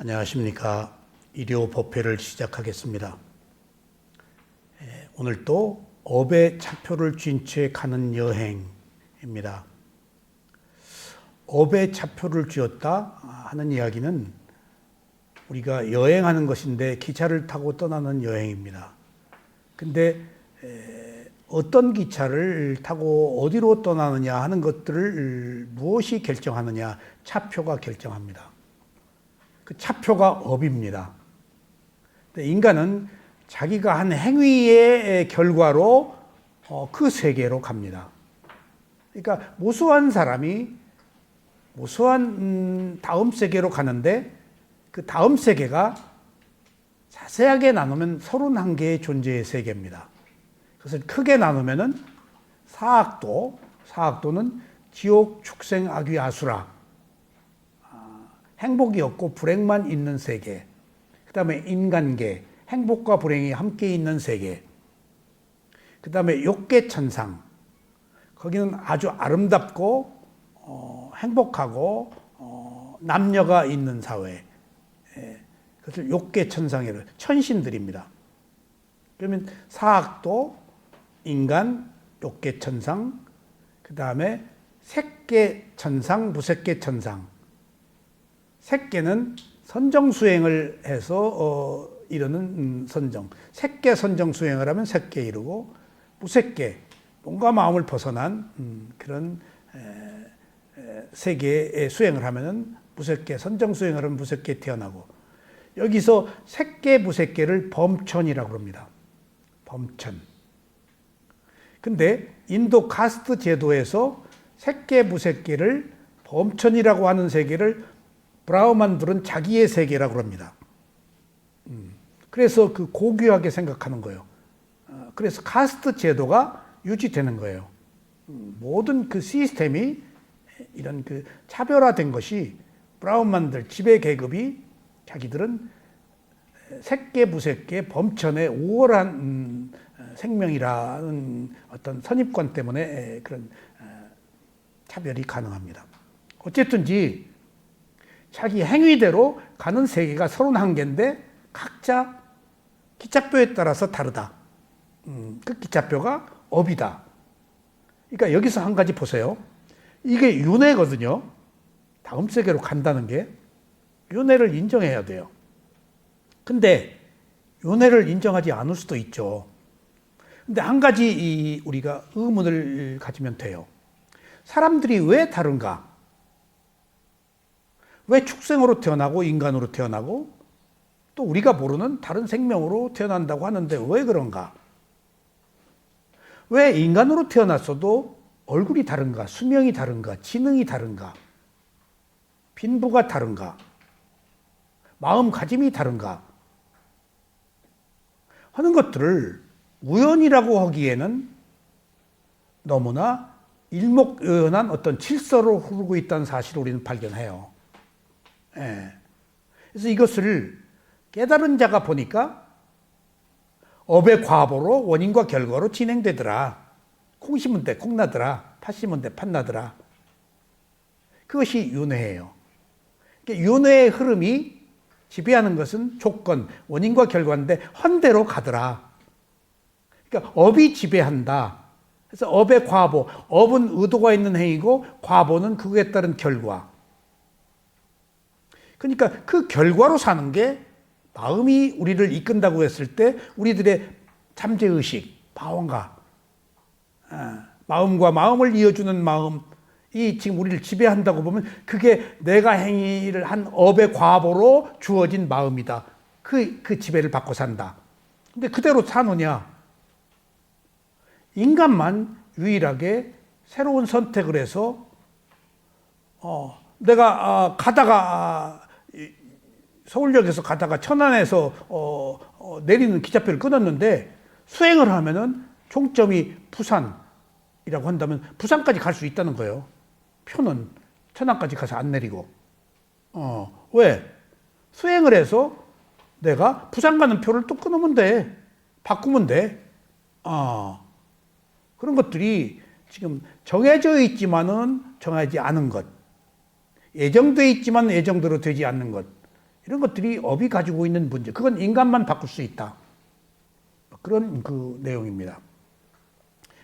안녕하십니까. 일요법회를 시작하겠습니다. 오늘 또 업의 차표를 쥔 채 가는 여행입니다. 업의 차표를 쥐었다 하는 이야기는 우리가 여행하는 것인데 기차를 타고 떠나는 여행입니다. 근데 어떤 기차를 타고 어디로 떠나느냐 하는 것들을 무엇이 결정하느냐, 차표가 결정합니다. 그 차표가 업입니다. 인간은 자기가 한 행위의 결과로 그 세계로 갑니다. 그러니까 무수한 사람이 무수한 다음 세계로 가는데 그 다음 세계가 자세하게 나누면 31개의 존재의 세계입니다. 그것을 크게 나누면은 사악도는 지옥, 축생, 악귀, 아수라, 행복이 없고 불행만 있는 세계. 그 다음에 인간계, 행복과 불행이 함께 있는 세계. 그 다음에 욕계천상, 거기는 아주 아름답고 행복하고 남녀가 있는 사회. 그것을 욕계천상이라고, 천신들입니다. 그러면 사악도, 인간, 욕계천상, 그 다음에 색계천상, 무색계천상. 색계는 선정수행을 해서 이루는 선정. 색계 선정수행을 하면 색계 이루고, 무색계, 몸과 마음을 벗어난 그런 세계의 수행을 하면은 무색계, 선정수행을 하면 무색계 태어나고, 여기서 색계, 무색계를 범천이라고 합니다. 범천. 근데 인도 카스트 제도에서 색계, 무색계를 범천이라고 하는 세계를 브라흐만들은 자기의 세계라고 합니다. 그래서 그 고귀하게 생각하는 거예요. 그래서 카스트 제도가 유지되는 거예요. 모든 그 시스템이 이런 그 차별화된 것이 브라흐만들 지배 계급이 자기들은 색계, 무색계, 범천의 우월한 생명이라는 어떤 선입관 때문에 그런 차별이 가능합니다. 어쨌든지 자기 행위대로 가는 세계가 31개인데 각자 기차표에 따라서 다르다. 그 기차표가 업이다. 그러니까 여기서 한 가지 보세요. 이게 윤회거든요. 다음 세계로 간다는 게 윤회를 인정해야 돼요. 근데 윤회를 인정하지 않을 수도 있죠. 근데 한 가지 우리가 의문을 가지면 돼요. 사람들이 왜 다른가? 왜 축생으로 태어나고 인간으로 태어나고 또 우리가 모르는 다른 생명으로 태어난다고 하는데 왜 그런가? 왜 인간으로 태어났어도 얼굴이 다른가? 수명이 다른가? 지능이 다른가? 빈부가 다른가? 마음가짐이 다른가? 하는 것들을 우연이라고 하기에는 너무나 일목요연한 어떤 질서로 흐르고 있다는 사실을 우리는 발견해요. 그래서 이것을 깨달은 자가 보니까 업의 과보로 원인과 결과로 진행되더라. 콩 심은 데 콩 나더라. 팥 심은 데 팥 나더라. 그것이 윤회예요. 윤회의 흐름이 지배하는 것은 조건, 원인과 결과인데 헌대로 가더라. 그러니까 업이 지배한다. 그래서 업의 과보, 업은 의도가 있는 행위고 과보는 그거에 따른 결과. 그러니까 그 결과로 사는 게 마음이 우리를 이끈다고 했을 때 우리들의 잠재의식, 방언가, 마음과 마음을 이어주는 마음이 지금 우리를 지배한다고 보면 그게 내가 행위를 한 업의 과보로 주어진 마음이다. 그 지배를 받고 산다. 근데 그대로 사느냐? 인간만 유일하게 새로운 선택을 해서 내가 가다가 서울역에서 가다가 천안에서 내리는 기차표를 끊었는데 수행을 하면은 종점이 부산이라고 한다면 부산까지 갈 수 있다는 거예요. 표는 천안까지 가서 안 내리고. 왜? 수행을 해서 내가 부산 가는 표를 또 끊으면 돼. 바꾸면 돼. 그런 것들이 지금 정해져 있지만은 정하지 않은 것. 예정돼 있지만 예정대로 되지 않는 것. 이런 것들이 업이 가지고 있는 문제. 그건 인간만 바꿀 수 있다. 그런 그 내용입니다.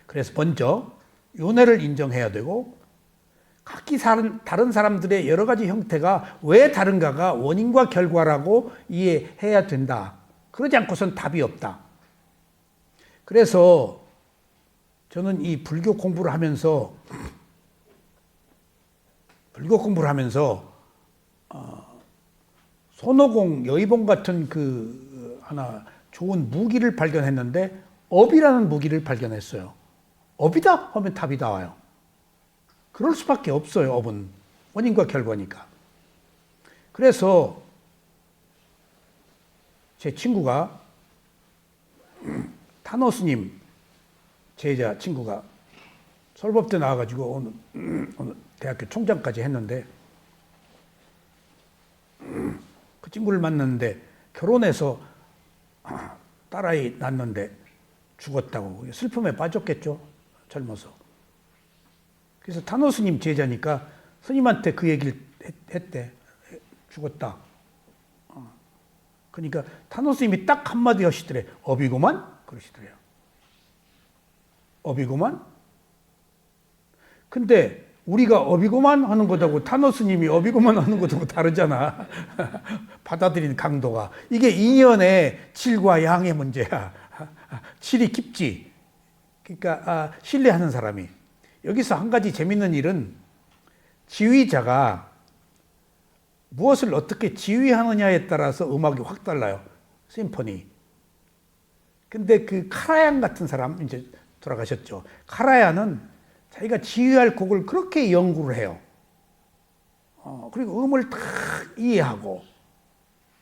그래서 먼저 윤회를 인정해야 되고 각기 다른 사람들의 여러 가지 형태가 왜 다른가가 원인과 결과라고 이해해야 된다. 그러지 않고선 답이 없다. 그래서 저는 이 불교 공부를 하면서 손오공, 여의봉 같은 그 하나 좋은 무기를 발견했는데 업이라는 무기를 발견했어요. 업이다 하면 답이 나와요. 그럴 수밖에 없어요. 업은 원인과 결과니까. 그래서 제 친구가 타노 스님 제자 친구가 설법대 나와가지고 오늘 대학교 총장까지 했는데 그 친구를 만났는데 결혼해서 딸아이 낳았는데 죽었다고 슬픔에 빠졌겠죠. 젊어서. 그래서 타노 스님 제자니까 스님한테 그 얘기를 했대. 죽었다. 그러니까 타노 스님이 딱 한마디 하시더래. 업이구만? 그러시더래요. 업이구만? 근데 우리가 업이구만 하는 것하고 타노 스님이 업이구만 하는 것하고 다르잖아. 받아들이는 강도가. 이게 인연의 질과 양의 문제야. 질이 깊지. 그러니까 신뢰하는 사람이. 여기서 한 가지 재밌는 일은 지휘자가 무엇을 어떻게 지휘하느냐에 따라서 음악이 확 달라요. 심포니. 근데 그 카라얀 같은 사람 이제 돌아가셨죠. 카라얀은 자기가 지휘할 곡을 그렇게 연구를 해요. 그리고 음을 다 이해하고.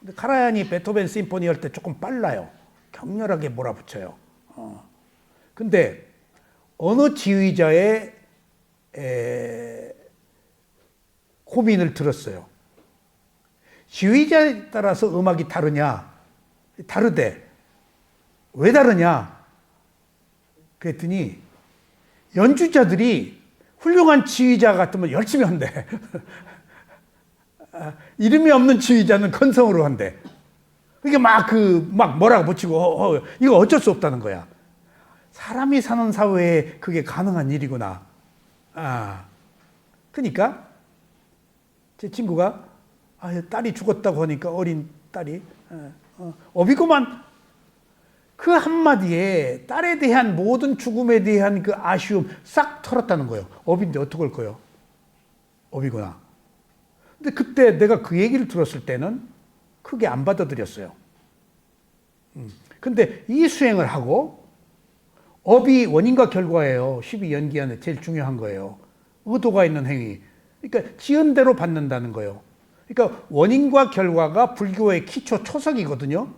근데 카라얀이 베토벤 심포니 할 때 조금 빨라요. 격렬하게 몰아붙여요. 근데 어느 지휘자의 고민을 들었어요. 지휘자에 따라서 음악이 다르냐? 다르대. 왜 다르냐? 그랬더니 연주자들이 훌륭한 지휘자 같으면 열심히 한대. 이름이 없는 지휘자는 건성으로 한대. 이게 막 뭐라고 붙이고 이거 어쩔 수 없다는 거야. 사람이 사는 사회에 그게 가능한 일이구나. 그러니까 제 친구가 딸이 죽었다고 하니까 어린 딸이 업이구만. 그 한마디에 딸에 대한 모든 죽음에 대한 그 아쉬움 싹 털었다는 거예요. 업인데 어떡할 거예요? 업이구나. 근데 그때 내가 그 얘기를 들었을 때는 크게 안 받아들였어요. 근데 이 수행을 하고 업이 원인과 결과예요. 12연기안에 제일 중요한 거예요. 의도가 있는 행위. 그러니까 지은 대로 받는다는 거예요. 그러니까 원인과 결과가 불교의 기초 초석이거든요.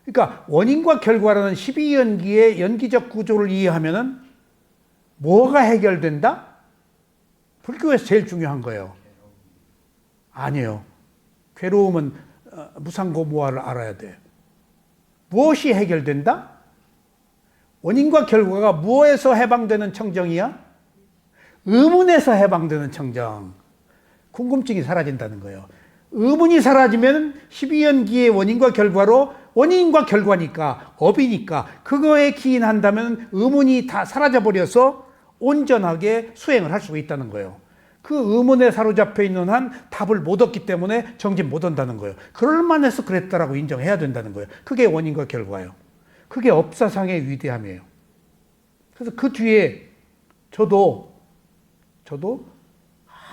그러니까 원인과 결과라는 12연기의 연기적 구조를 이해하면은 뭐가 해결된다? 불교에서 제일 중요한 거예요. 아니에요. 괴로움은 무상고무화를 알아야 돼. 무엇이 해결된다? 원인과 결과가 무엇에서 해방되는 청정이야? 의문에서 해방되는 청정. 궁금증이 사라진다는 거예요. 의문이 사라지면 12연기의 원인과 결과로 원인과 결과니까 업이니까 그거에 기인한다면 의문이 다 사라져버려서 온전하게 수행을 할 수가 있다는 거예요. 그 의문에 사로잡혀 있는 한 답을 못 얻기 때문에 정진 못 한다는 거예요. 그럴만해서 그랬다라고 인정해야 된다는 거예요. 그게 원인과 결과예요. 그게 업사상의 위대함이에요. 그래서 그 뒤에 저도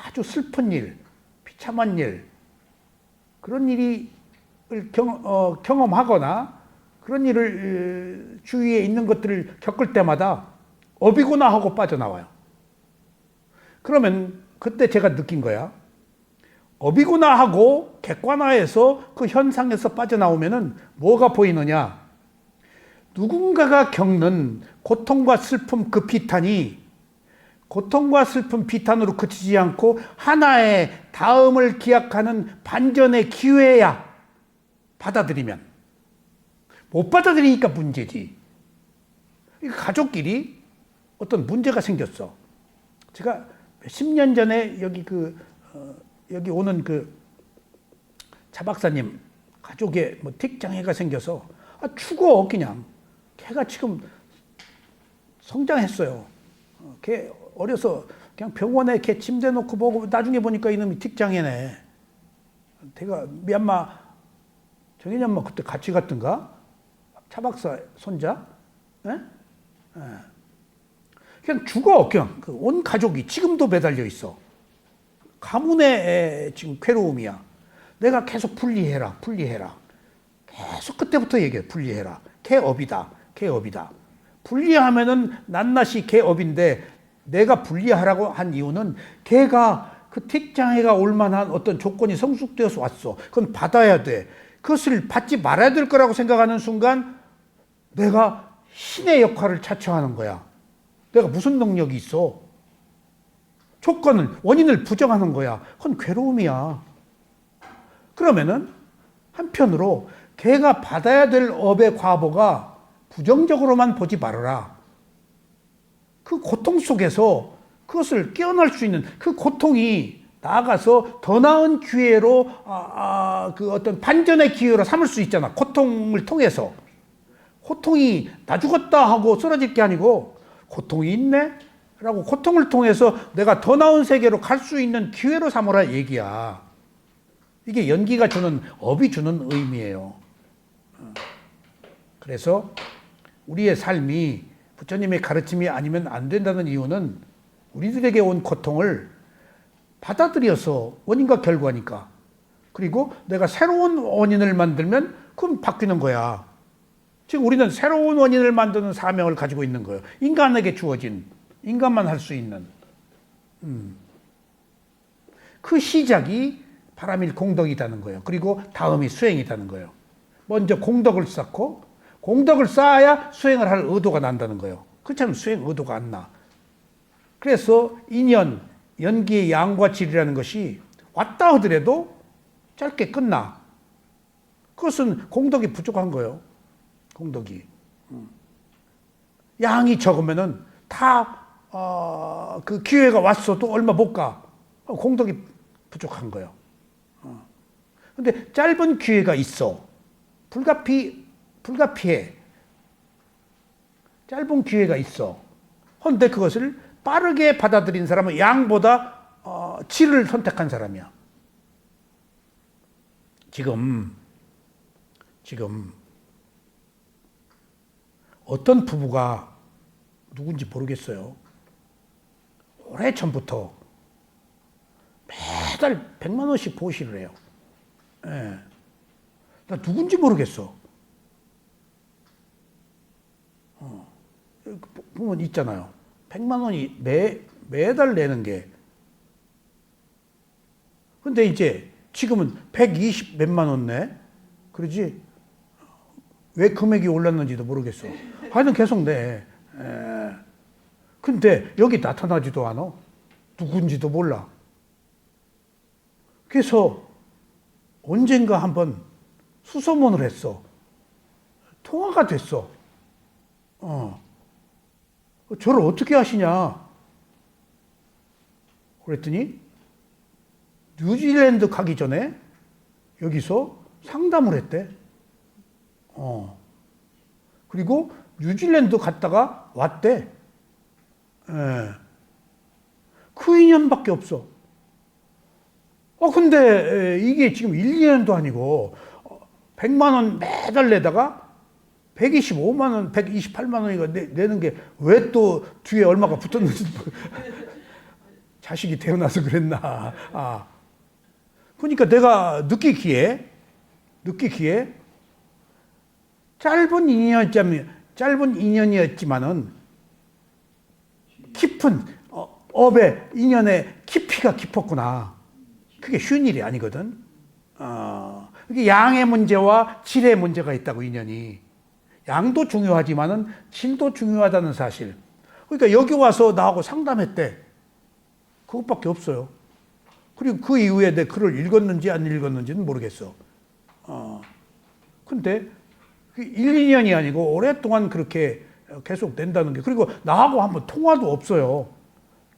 아주 슬픈 일, 비참한 일, 그런 일을 경험하거나 그런 일을 주위에 있는 것들을 겪을 때마다 업이구나 하고 빠져나와요. 그러면 그때 제가 느낀 거야. 업이구나 하고 객관화해서 그 현상에서 빠져나오면은 뭐가 보이느냐? 누군가가 겪는 고통과 슬픔 그 비탄이 고통과 슬픔 비탄으로 그치지 않고 하나의 다음을 기약하는 반전의 기회야. 받아들이면. 못 받아들이니까 문제지. 가족끼리 어떤 문제가 생겼어. 제가 10년 전에 여기 오는 차 박사님 가족에 뭐 틱장애가 생겨서 죽어 그냥. 걔가 지금 성장했어요. 걔 어려서 그냥 병원에 걔 침대 놓고 보고 나중에 보니까 이놈이 틱장애네. 걔가 미얀마 정인연마 그때 같이 갔던가? 차 박사 손자? 예? 예. 그냥 죽어 그냥 그 온 가족이 지금도 매달려 있어. 가문의 지금 괴로움이야. 내가 계속 분리해라. 계속 그때부터 얘기해. 분리해라. 개업이다. 분리하면은 낱낱이 개업인데 내가 분리하라고 한 이유는 걔가 그 틱장애가 올 만한 어떤 조건이 성숙되어서 왔어. 그건 받아야 돼. 그것을 받지 말아야 될 거라고 생각하는 순간 내가 신의 역할을 자처하는 거야. 내가 무슨 능력이 있어? 조건을, 원인을 부정하는 거야. 그건 괴로움이야. 그러면은 한편으로 걔가 받아야 될 업의 과보가 부정적으로만 보지 말아라. 그 고통 속에서 그것을 깨어날 수 있는 그 고통이 나아가서 더 나은 기회로 그 어떤 반전의 기회로 삼을 수 있잖아. 고통을 통해서. 고통이 나 죽었다 하고 쓰러질 게 아니고 고통이 있네? 라고 고통을 통해서 내가 더 나은 세계로 갈 수 있는 기회로 삼으라 얘기야. 이게 연기가 주는, 업이 주는 의미예요. 그래서 우리의 삶이 부처님의 가르침이 아니면 안 된다는 이유는 우리들에게 온 고통을 받아들여서 원인과 결과니까. 그리고 내가 새로운 원인을 만들면 그럼 바뀌는 거야. 지금 우리는 새로운 원인을 만드는 사명을 가지고 있는 거예요. 인간에게 주어진, 인간만 할 수 있는. 그 시작이 바람일 공덕이라는 거예요. 그리고 다음이 수행이라는 거예요. 먼저 공덕을 쌓고 공덕을 쌓아야 수행을 할 의도가 난다는 거예요. 그렇지 않으면 수행 의도가 안 나. 그래서 인연, 연기의 양과 질이라는 것이 왔다 하더라도 짧게 끝나. 그것은 공덕이 부족한 거예요. 공덕이. 양이 적으면은 다, 그 기회가 왔어도 얼마 못 가. 공덕이 부족한 거예요. 근데 짧은 기회가 있어. 불가피해. 짧은 기회가 있어. 그런데 그것을 빠르게 받아들인 사람은 양보다 질을 선택한 사람이야. 지금 어떤 부부가 누군지 모르겠어요. 오래전부터 매달 100만 원씩 보시를 해요. 예. 나 누군지 모르겠어. 보면 있잖아요. 100만 원이 매달 내는 게. 근데 이제 지금은 120 몇만 원 내? 그러지? 왜 금액이 올랐는지도 모르겠어. 하여튼 계속 내. 근데 여기 나타나지도 않아. 누군지도 몰라. 그래서 언젠가 한번 수소문을 했어. 통화가 됐어. 저를 어떻게 하시냐? 그랬더니 뉴질랜드 가기 전에 여기서 상담을 했대. 그리고 뉴질랜드 갔다가 왔대. 그 인연밖에 없어. 근데 이게 지금 1, 2년도 아니고 100만 원 매달 내다가 125만 원, 128만 원이가 내는 게 왜 또 뒤에 얼마가 붙었는지 자식이 태어나서 그랬나. 그러니까 내가 느끼기에 짧은 인연이었지만은 깊은 업의 인연의 깊이가 깊었구나. 그게 쉬운 일이 아니거든. 그게 양의 문제와 질의 문제가 있다고, 인연이. 양도 중요하지만은 질도 중요하다는 사실. 그러니까 여기 와서 나하고 상담했대. 그것밖에 없어요. 그리고 그 이후에 내 글을 읽었는지 안 읽었는지는 모르겠어. 근데 1, 2년이 아니고 오랫동안 그렇게 계속 된다는 게. 그리고 나하고 한번 통화도 없어요.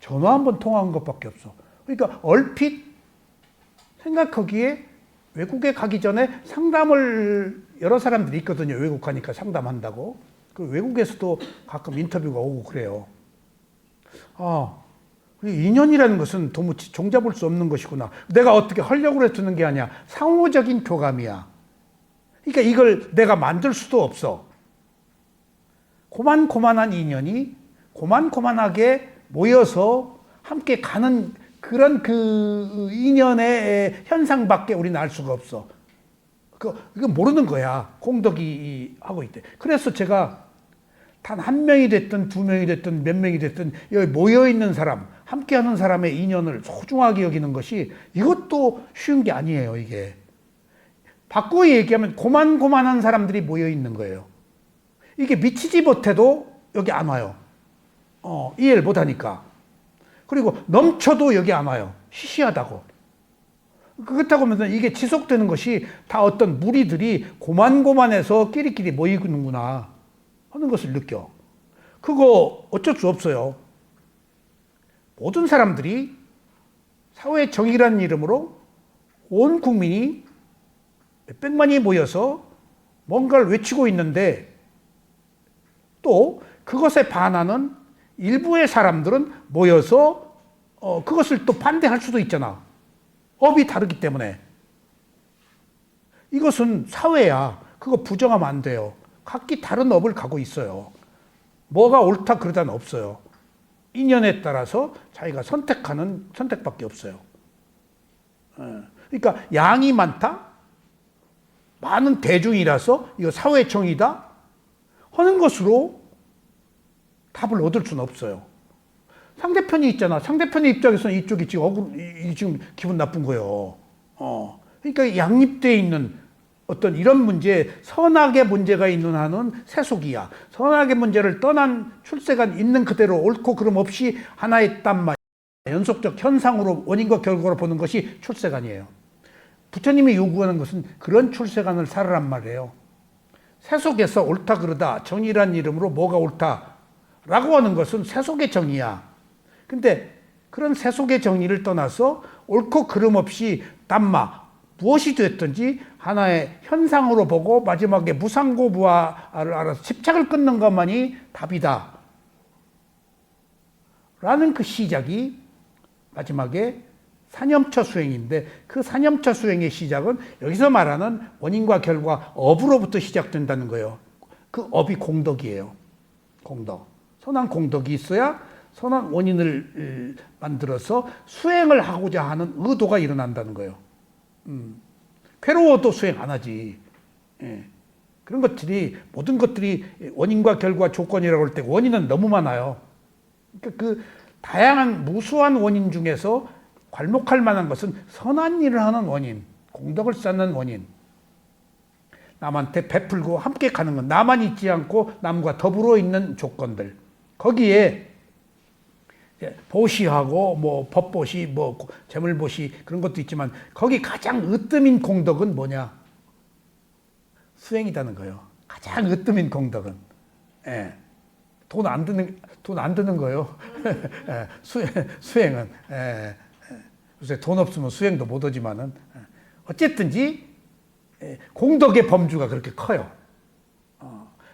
전화 한번 통화한 것밖에 없어. 그러니까 얼핏 생각하기에 외국에 가기 전에 상담을 여러 사람들이 있거든요. 외국 가니까 상담한다고. 그 외국에서도 가끔 인터뷰가 오고 그래요. 인연이라는 것은 도무지 종잡을 수 없는 것이구나. 내가 어떻게 하려고 해두는 게 아니야. 상호적인 교감이야. 그러니까 이걸 내가 만들 수도 없어. 고만고만한 인연이 고만고만하게 모여서 함께 가는 그런 그 인연의 현상밖에 우리는 알 수가 없어. 이거 모르는 거야. 공덕이 하고 있대. 그래서 제가 단 한 명이 됐든 두 명이 됐든 몇 명이 됐든 여기 모여있는 사람, 함께하는 사람의 인연을 소중하게 여기는 것이 이것도 쉬운 게 아니에요. 이게 바꾸어 얘기하면 고만고만한 사람들이 모여있는 거예요. 이게 미치지 못해도 여기 안 와요. 이해를 못하니까. 그리고 넘쳐도 여기 안 와요. 시시하다고. 그렇다고 하면 이게 지속되는 것이 다 어떤 무리들이 고만고만해서 끼리끼리 모이는구나 하는 것을 느껴. 그거 어쩔 수 없어요. 모든 사람들이 사회 정의라는 이름으로 온 국민이 몇백만이 모여서 뭔가를 외치고 있는데 또 그것에 반하는 일부의 사람들은 모여서 그것을 또 반대할 수도 있잖아. 업이 다르기 때문에. 이것은 사회야. 그거 부정하면 안 돼요. 각기 다른 업을 가고 있어요. 뭐가 옳다 그러다는 없어요. 인연에 따라서 자기가 선택하는 선택밖에 없어요. 그러니까 양이 많다? 많은 대중이라서 이거 사회 정의다? 하는 것으로 답을 얻을 수는 없어요. 상대편이 있잖아. 상대편의 입장에서는 이쪽이 지금 기분 나쁜 거예요. 그러니까 양립되어 있는 어떤 이런 문제, 선악의 문제가 있는 한은 세속이야. 선악의 문제를 떠난 출세가 있는 그대로 옳고 그름 없이 하나의 땀만 연속적 현상으로 원인과 결과로 보는 것이 출세관이에요. 부처님이 요구하는 것은 그런 출세관을 살으란 말이에요. 세속에서 옳다 그러다 정의란 이름으로 뭐가 옳다라고 하는 것은 세속의 정의야. 근데 그런 세속의 정의를 떠나서 옳고 그름 없이 땀마 무엇이 됐든지 하나의 현상으로 보고 마지막에 무상고부화를 알아서 집착을 끊는 것만이 답이다 라는 그 시작이 마지막에 사념처 수행인데 그 사념처 수행의 시작은 여기서 말하는 원인과 결과 업으로부터 시작된다는 거예요. 그 업이 공덕이에요. 공덕. 선한 공덕이 있어야 선한 원인을 만들어서 수행을 하고자 하는 의도가 일어난다는 거예요. 괴로워도 수행 안 하지. 그런 것들이 모든 것들이 원인과 결과 조건이라고 할 때 원인은 너무 많아요. 그러니까 그 다양한 무수한 원인 중에서 괄목할 만한 것은 선한 일을 하는 원인, 공덕을 쌓는 원인. 남한테 베풀고 함께 가는 것, 나만 있지 않고 남과 더불어 있는 조건들. 거기에 보시하고 뭐 법보시, 뭐 재물보시 그런 것도 있지만 거기 가장 으뜸인 공덕은 뭐냐? 수행이라는 거예요. 가장 으뜸인 공덕은. 돈 안 드는 거예요. 수행은. 요새 돈 없으면 수행도 못 하지만은 어쨌든지 공덕의 범주가 그렇게 커요.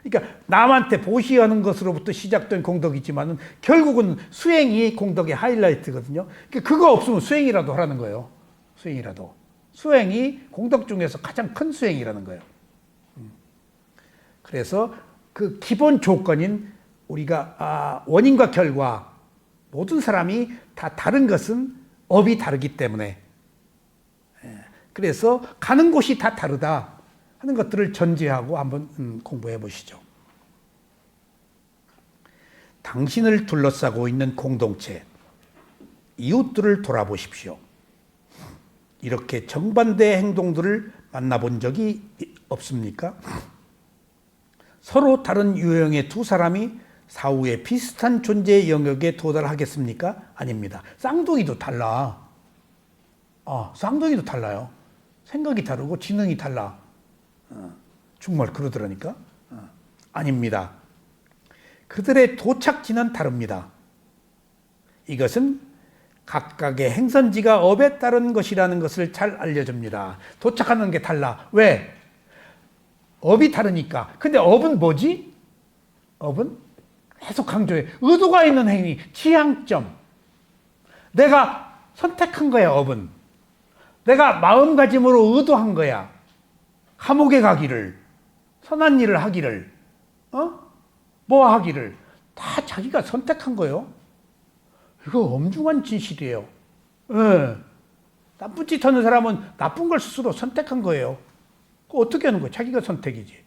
그러니까 남한테 보시하는 것으로부터 시작된 공덕이지만은 결국은 수행이 공덕의 하이라이트거든요. 그러니까 그거 없으면 수행이라도 하라는 거예요. 수행이라도. 수행이 공덕 중에서 가장 큰 수행이라는 거예요. 그래서 그 기본 조건인 우리가 원인과 결과 모든 사람이 다 다른 것은 업이 다르기 때문에 그래서 가는 곳이 다 다르다 하는 것들을 전제하고 한번 공부해 보시죠. 당신을 둘러싸고 있는 공동체, 이웃들을 돌아보십시오. 이렇게 정반대의 행동들을 만나본 적이 없습니까? 서로 다른 유형의 두 사람이 사후에 비슷한 존재의 영역에 도달하겠습니까? 아닙니다. 쌍둥이도 달라. 쌍둥이도 달라요. 생각이 다르고 지능이 달라. 정말 그러더라니까. 아닙니다. 그들의 도착지는 다릅니다. 이것은 각각의 행선지가 업에 따른 것이라는 것을 잘 알려줍니다. 도착하는 게 달라. 왜? 업이 다르니까. 근데 업은 뭐지? 업은 계속 강조해. 의도가 있는 행위, 지향점. 내가 선택한 거야, 업은. 내가 마음가짐으로 의도한 거야. 감옥에 가기를, 선한 일을 하기를, 뭐 하기를. 다 자기가 선택한 거예요. 이거 엄중한 진실이에요. 예. 나쁜 짓 하는 사람은 나쁜 걸 스스로 선택한 거예요. 어떻게 하는 거예요? 자기가 선택이지.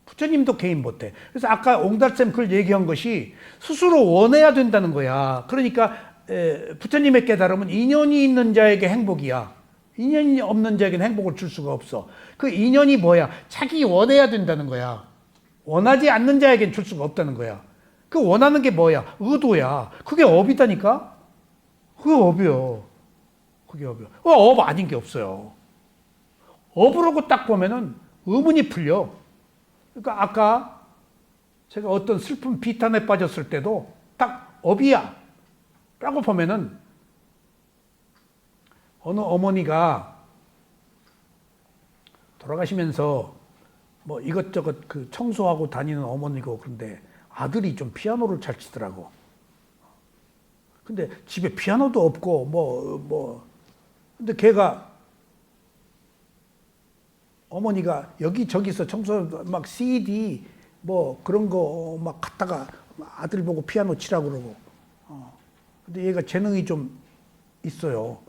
부처님도 개인 못해. 그래서 아까 옹달샘 글 얘기한 것이 스스로 원해야 된다는 거야. 그러니까 부처님의 깨달음은 인연이 있는 자에게 행복이야. 인연이 없는 자에게는 행복을 줄 수가 없어. 그 인연이 뭐야? 자기 원해야 된다는 거야. 원하지 않는 자에겐 줄 수가 없다는 거야. 그 원하는 게 뭐야? 의도야. 그게 업이다니까? 그게 업이요. 그게 업이요. 업 아닌 게 없어요. 업으로고 딱 보면은 의문이 풀려. 그러니까 아까 제가 어떤 슬픈 비탄에 빠졌을 때도 딱 업이야. 라고 보면은 어느 어머니가 돌아가시면서 뭐 이것저것 그 청소하고 다니는 어머니고 그런데 아들이 좀 피아노를 잘 치더라고. 근데 집에 피아노도 없고 근데 걔가 어머니가 여기저기서 청소 막 CD 뭐 그런 거 막 갖다가 아들 보고 피아노 치라고 그러고. 근데 얘가 재능이 좀 있어요.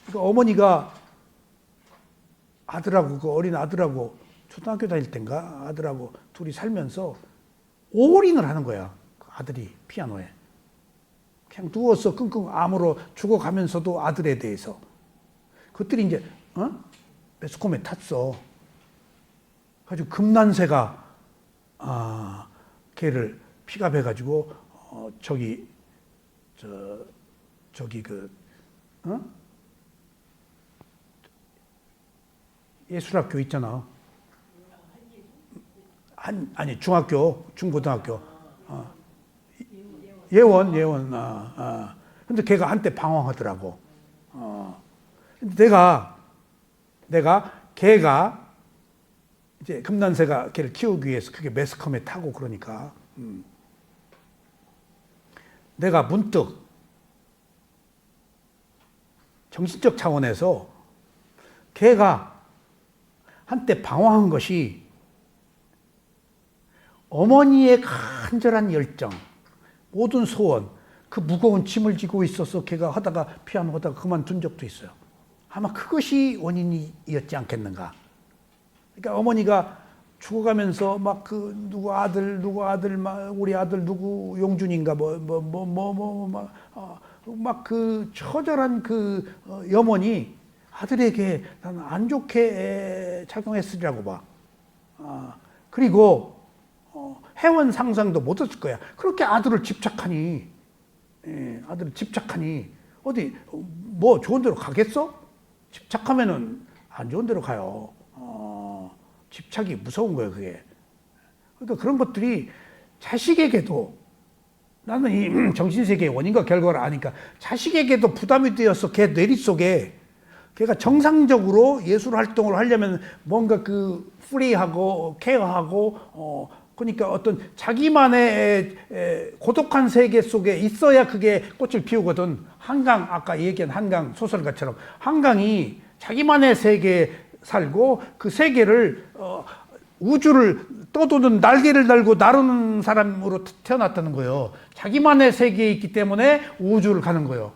그러니까 어머니가 아들하고 그 어린 아들하고 초등학교 다닐 땐가 아들하고 둘이 살면서 올인을 하는 거야. 아들이 피아노에. 그냥 누워서 끙끙 암으로 죽어가면서도 아들에 대해서. 그것들이 이제 매스컴에 탔어. 가지고 금난새가 걔를 피갑해가지고 저기 예술학교 있잖아. 아니 중학교, 중고등학교. 예원. 근데 걔가 한때 방황하더라고. 근데 걔가 이제 금난새가 걔를 키우기 위해서 그게 매스컴에 타고 그러니까 내가 문득 정신적 차원에서 걔가 한때 방황한 것이 어머니의 간절한 열정, 모든 소원, 그 무거운 짐을 지고 있어서 걔가 하다가 피아노 하다가 그만둔 적도 있어요. 아마 그것이 원인이었지 않겠는가. 그러니까 어머니가 죽어가면서 막 그 누구 아들 우리 아들 누구 용준인가 막 그 처절한 그 염원이 아들에게 나는 안 좋게 작용했으리라고 봐. 그리고 해원 상상도 못했을 거야. 그렇게 아들을 집착하니 어디 뭐 좋은 데로 가겠어? 집착하면은 안 좋은 데로 가요. 집착이 무서운 거예요, 그게. 그러니까 그런 것들이 자식에게도 나는 이 정신세계의 원인과 결과를 아니까 자식에게도 부담이 되어서 걔 뇌리 속에 걔가 정상적으로 예술 활동을 하려면 뭔가 그 프리하고 케어하고 그러니까 어떤 자기만의 고독한 세계 속에 있어야 그게 꽃을 피우거든. 한강 아까 얘기한 한강 소설가처럼 한강이 자기만의 세계에 살고 그 세계를 우주를 떠도는 날개를 달고 나르는 사람으로 태어났다는 거예요. 자기만의 세계에 있기 때문에 우주를 가는 거예요.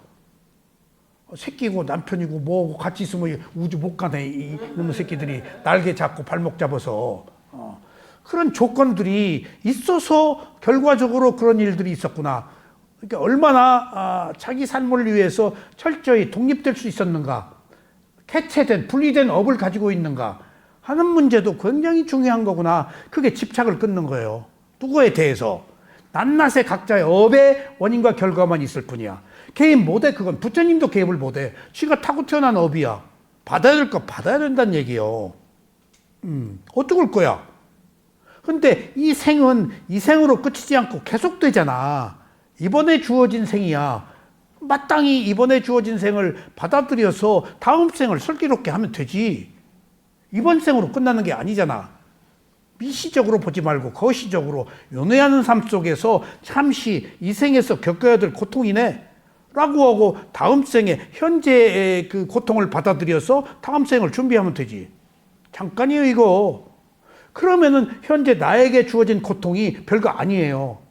새끼고 남편이고 뭐고 같이 있으면 우주 못 가네. 이놈의 새끼들이 날개 잡고 발목 잡아서. 그런 조건들이 있어서 결과적으로 그런 일들이 있었구나. 그러니까 얼마나 자기 삶을 위해서 철저히 독립될 수 있었는가. 캐체된, 분리된 업을 가지고 있는가 하는 문제도 굉장히 중요한 거구나. 그게 집착을 끊는 거예요. 누구에 대해서. 낱낱의 각자의 업의 원인과 결과만 있을 뿐이야. 개입 못해. 그건 부처님도 개입을 못해. 지가 타고 태어난 업이야. 받아야 될 거 받아야 된다는 얘기예요. 어떡할 거야. 근데 이 생은 이 생으로 끝이지 않고 계속되잖아. 이번에 주어진 생이야. 마땅히 이번에 주어진 생을 받아들여서 다음 생을 슬기롭게 하면 되지. 이번 생으로 끝나는 게 아니잖아. 미시적으로 보지 말고 거시적으로 연애하는 삶 속에서 잠시 이 생에서 겪어야 될 고통이네 라고 하고 다음 생에 현재의 그 고통을 받아들여서 다음 생을 준비하면 되지. 잠깐이에요 이거. 그러면은 현재 나에게 주어진 고통이 별거 아니에요.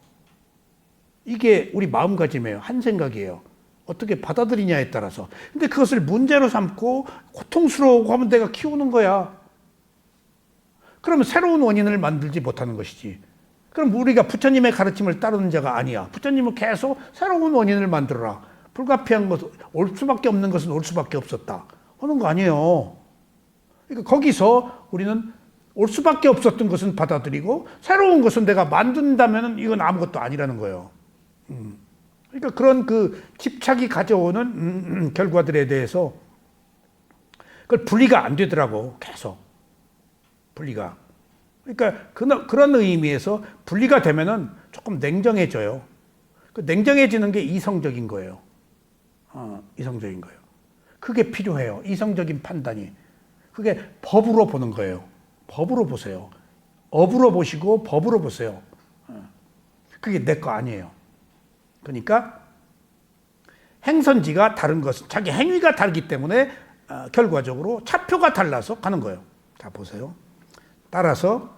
이게 우리 마음가짐이에요. 한 생각이에요. 어떻게 받아들이냐에 따라서. 근데 그것을 문제로 삼고 고통스러워 하면 내가 키우는 거야. 그러면 새로운 원인을 만들지 못하는 것이지. 그럼 우리가 부처님의 가르침을 따르는 자가 아니야. 부처님은 계속 새로운 원인을 만들어라. 불가피한 것은 올 수밖에 없는 것은 올 수밖에 없었다 하는 거 아니에요. 그러니까 거기서 우리는 올 수밖에 없었던 것은 받아들이고 새로운 것은 내가 만든다면 이건 아무것도 아니라는 거예요. 그러니까 그런 그 집착이 가져오는 결과들에 대해서 그걸 분리가 안 되더라고. 계속 분리가. 그러니까 그런 의미에서 분리가 되면은 조금 냉정해져요. 그 냉정해지는 게 이성적인 거예요. 이성적인 거예요. 그게 필요해요. 이성적인 판단이. 그게 법으로 보는 거예요. 법으로 보세요. 업으로 보시고 법으로 보세요. 그게 내 거 아니에요. 그러니까 행선지가 다른 것은 자기 행위가 다르기 때문에 결과적으로 차표가 달라서 가는 거예요. 자 보세요. 따라서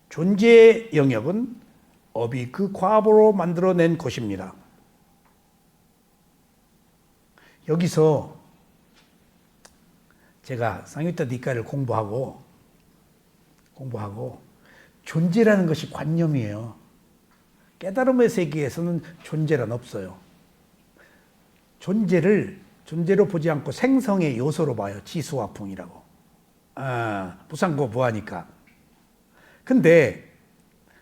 존재의 영역은 업이 그 과보로 만들어낸 것입니다. 여기서 제가 상유타 니카를 공부하고 존재라는 것이 관념이에요. 깨달음의 세계에서는 존재란 없어요. 존재로 보지 않고 생성의 요소로 봐요. 지수화풍이라고. 부산고 부하니까. 근데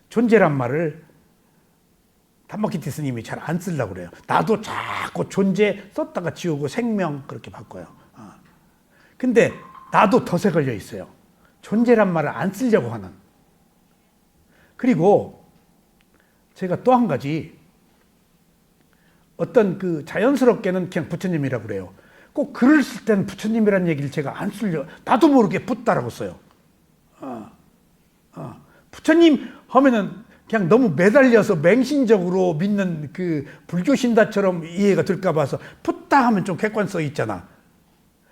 존재란 말을 담마키티 스님이 잘 안 쓰려고 그래요. 나도 자꾸 존재 썼다가 지우고 생명 그렇게 바꿔요. 근데 나도 덫에 걸려 있어요. 존재란 말을 안 쓰려고 하는. 그리고 제가 또 한 가지 어떤 그 자연스럽게는 그냥 부처님이라고 그래요. 꼭 글을 쓸 때는 부처님이라는 얘기를 제가 안 쓰려. 나도 모르게 붓다라고 써요. 부처님 하면은 그냥 너무 매달려서 맹신적으로 믿는 그 불교 신다처럼 이해가 될까 봐서 붓다 하면 좀 객관성 있잖아.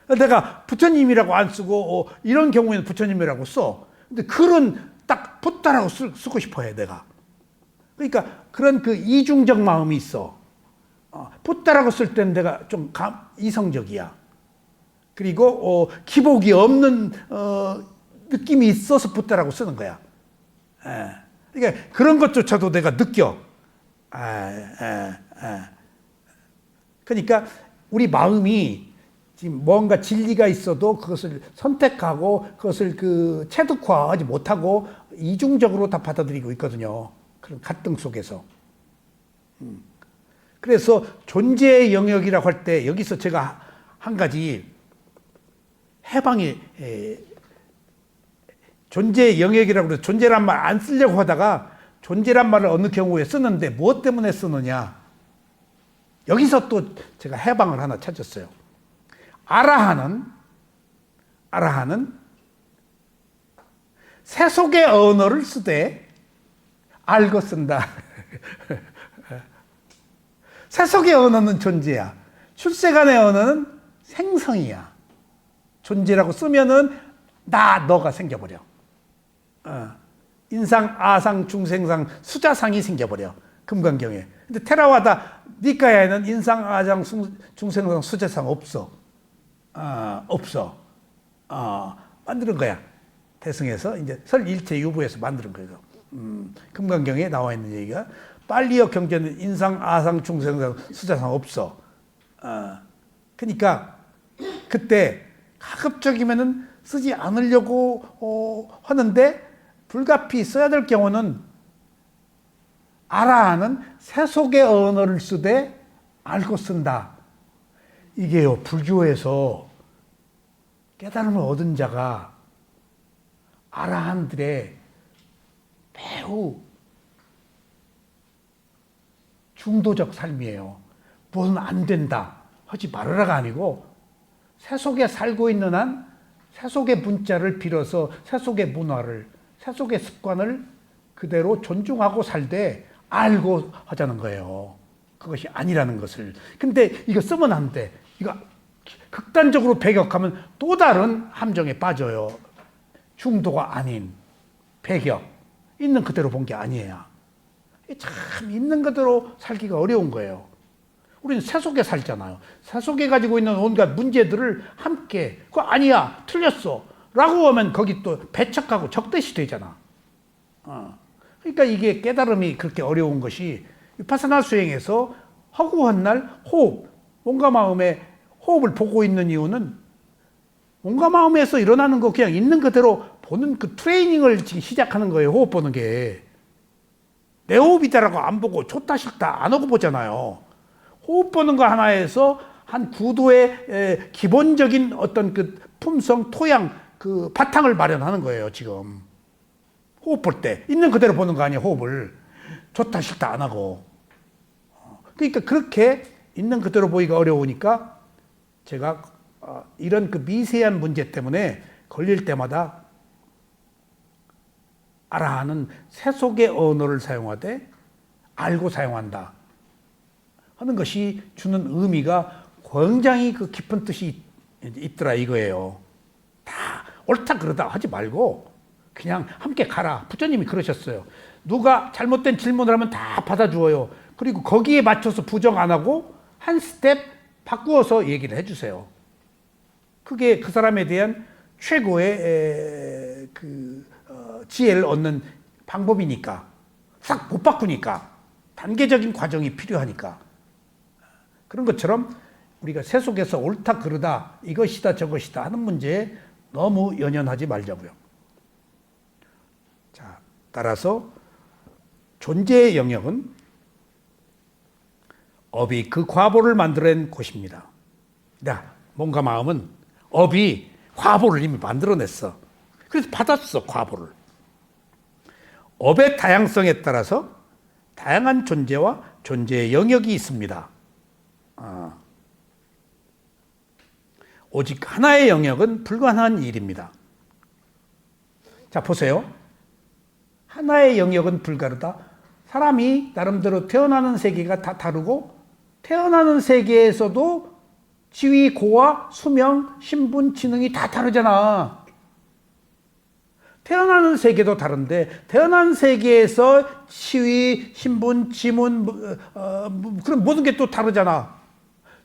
내가 부처님이라고 안 쓰고 이런 경우에는 부처님이라고 써. 근데 글은 딱 붓다라고 쓰고 싶어 해 내가. 그러니까 그런 그 이중적 마음이 있어. 붓다라고 쓸 때는 내가 좀 이성적이야. 그리고 기복이 없는 느낌이 있어서 붓다라고 쓰는 거야. 그러니까 그런 것조차도 내가 느껴. 그러니까 우리 마음이 지금 뭔가 진리가 있어도 그것을 선택하고 그것을 그 체득화하지 못하고 이중적으로 다 받아들이고 있거든요. 그런 갈등 속에서. 그래서 존재의 영역이라고 할 때 여기서 제가 한 가지 해방이 존재의 영역이라고 그래서 존재란 말 안 쓰려고 하다가 존재란 말을 어느 경우에 쓰는데 무엇 때문에 쓰느냐. 여기서 또 제가 해방을 하나 찾았어요. 아라한은 세속의 언어를 쓰되 알고 쓴다. 세속의 언어는 존재야. 출세간의 언어는 생성이야. 존재라고 쓰면은 너가 생겨버려. 인상, 아상, 중생상, 수자상이 생겨버려. 금강경에. 근데 테라와다 니카야에는 인상, 아상, 중생상, 수자상 없어. 없어. 만드는 거야. 태승에서 이제 설일체 유부에서 만드는 거예요. 금강경에 나와 있는 얘기가 빨리어 경전은 인상, 아상, 중생상, 수자상 없어. 그러니까 그때 가급적이면은 쓰지 않으려고 하는데 불가피 써야 될 경우는 아라하는 세속의 언어를 쓰되 알고 쓴다. 이게요, 불교에서 깨달음을 얻은 자가 아라한들의 매우 중도적 삶이에요. 뭐는 안 된다 하지 말아라가 아니고 세속에 살고 있는 한 세속의 문자를 빌어서 세속의 문화를, 세속의 습관을 그대로 존중하고 살되 알고 하자는 거예요. 그것이 아니라는 것을. 근데 이거 쓰면 안 돼. 이거 극단적으로 배격하면 또 다른 함정에 빠져요. 중도가 아닌 배격. 있는 그대로 본 게 아니에요. 참 있는 그대로 살기가 어려운 거예요. 우리는 세속에 살잖아요. 세속에 가지고 있는 온갖 문제들을 함께 그거 아니야 틀렸어 라고 하면 거기 또 배척하고 적대시 되잖아. 그러니까 이게 깨달음이 그렇게 어려운 것이 위파사나 수행에서 허구한 날 호흡, 몸과 마음의 호흡을 보고 있는 이유는 몸과 마음에서 일어나는 거 그냥 있는 그대로 보는 그 트레이닝을 지금 시작하는 거예요. 호흡 보는 게. 내 호흡이다라고 안 보고 좋다 싫다 안 하고 보잖아요. 호흡 보는 거 하나에서 한 구도의 기본적인 어떤 그 품성, 토양, 그 바탕을 마련하는 거예요, 지금. 호흡 볼 때. 있는 그대로 보는 거 아니에요, 호흡을. 좋다 싫다 안 하고. 그러니까 그렇게 있는 그대로 보기가 어려우니까 제가 이런 그 미세한 문제 때문에 걸릴 때마다 알아 하는 세속의 언어를 사용하되 알고 사용한다 하는 것이 주는 의미가 굉장히 그 깊은 뜻이 있더라 이거예요. 다 옳다 그러다 하지 말고 그냥 함께 가라. 부처님이 그러셨어요. 누가 잘못된 질문을 하면 다 받아주어요. 그리고 거기에 맞춰서 부정 안 하고 한 스텝 바꾸어서 얘기를 해주세요. 그게 그 사람에 대한 최고의 지혜를 얻는 방법이니까. 싹 못 바꾸니까. 단계적인 과정이 필요하니까. 그런 것처럼 우리가 세속에서 옳다 그르다 이것이다 저것이다 하는 문제에 너무 연연하지 말자고요. 자, 따라서 존재의 영역은 업이 그 과보를 만들어낸 곳입니다. 몸과 마음은 업이 과보를 이미 만들어냈어. 그래서 받았어, 과보를. 업의 다양성에 따라서 다양한 존재와 존재의 영역이 있습니다. 오직 하나의 영역은 불가능한 일입니다. 자, 보세요. 하나의 영역은 불가르다. 사람이 나름대로 태어나는 세계가 다 다르고 태어나는 세계에서도 지위, 고와 수명, 신분, 지능이 다 다르잖아. 태어나는 세계도 다른데 태어난 세계에서 지위, 신분, 지문 그런 모든 게 또 다르잖아.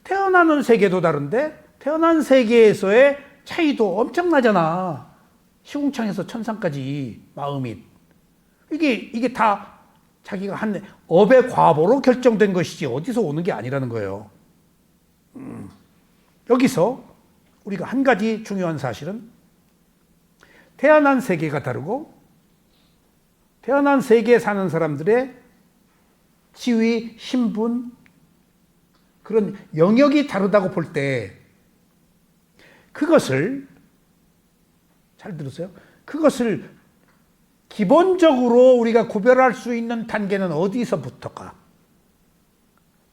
태어나는 세계도 다른데 태어난 세계에서의 차이도 엄청나잖아. 시궁창에서 천상까지 마음이. 이게 다 자기가 한 업의 과보로 결정된 것이지 어디서 오는 게 아니라는 거예요. 여기서 우리가 한 가지 중요한 사실은 태어난 세계가 다르고 태어난 세계에 사는 사람들의 지위, 신분, 그런 영역이 다르다고 볼 때 그것을 잘 들으세요. 그것을 기본적으로 우리가 구별할 수 있는 단계는 어디서부터가?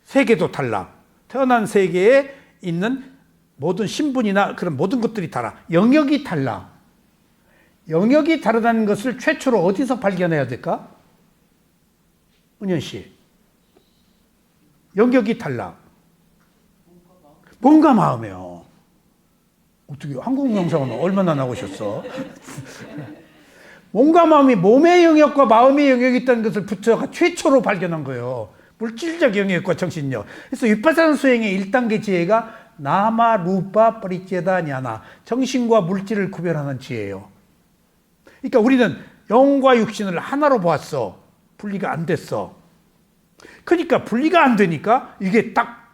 세계도 달라. 태어난 세계에 있는 모든 신분이나 그런 모든 것들이 달라. 영역이 달라. 영역이 다르다는 것을 최초로 어디서 발견해야 될까? 은현 씨. 영역이 달라. 몸과 마음이에요. 어떻게 한국 명상은 얼마나 나오셨어? 몸과 마음이 몸의 영역과 마음의 영역이 있다는 것을 부처가 최초로 발견한 거예요. 물질적 영역과 정신력. 그래서 위파사나 수행의 1단계 지혜가 나마 루파 파리째다 냐나, 정신과 물질을 구별하는 지혜예요. 그러니까 우리는 영과 육신을 하나로 보았어. 분리가 안 됐어. 그러니까 분리가 안 되니까 이게 딱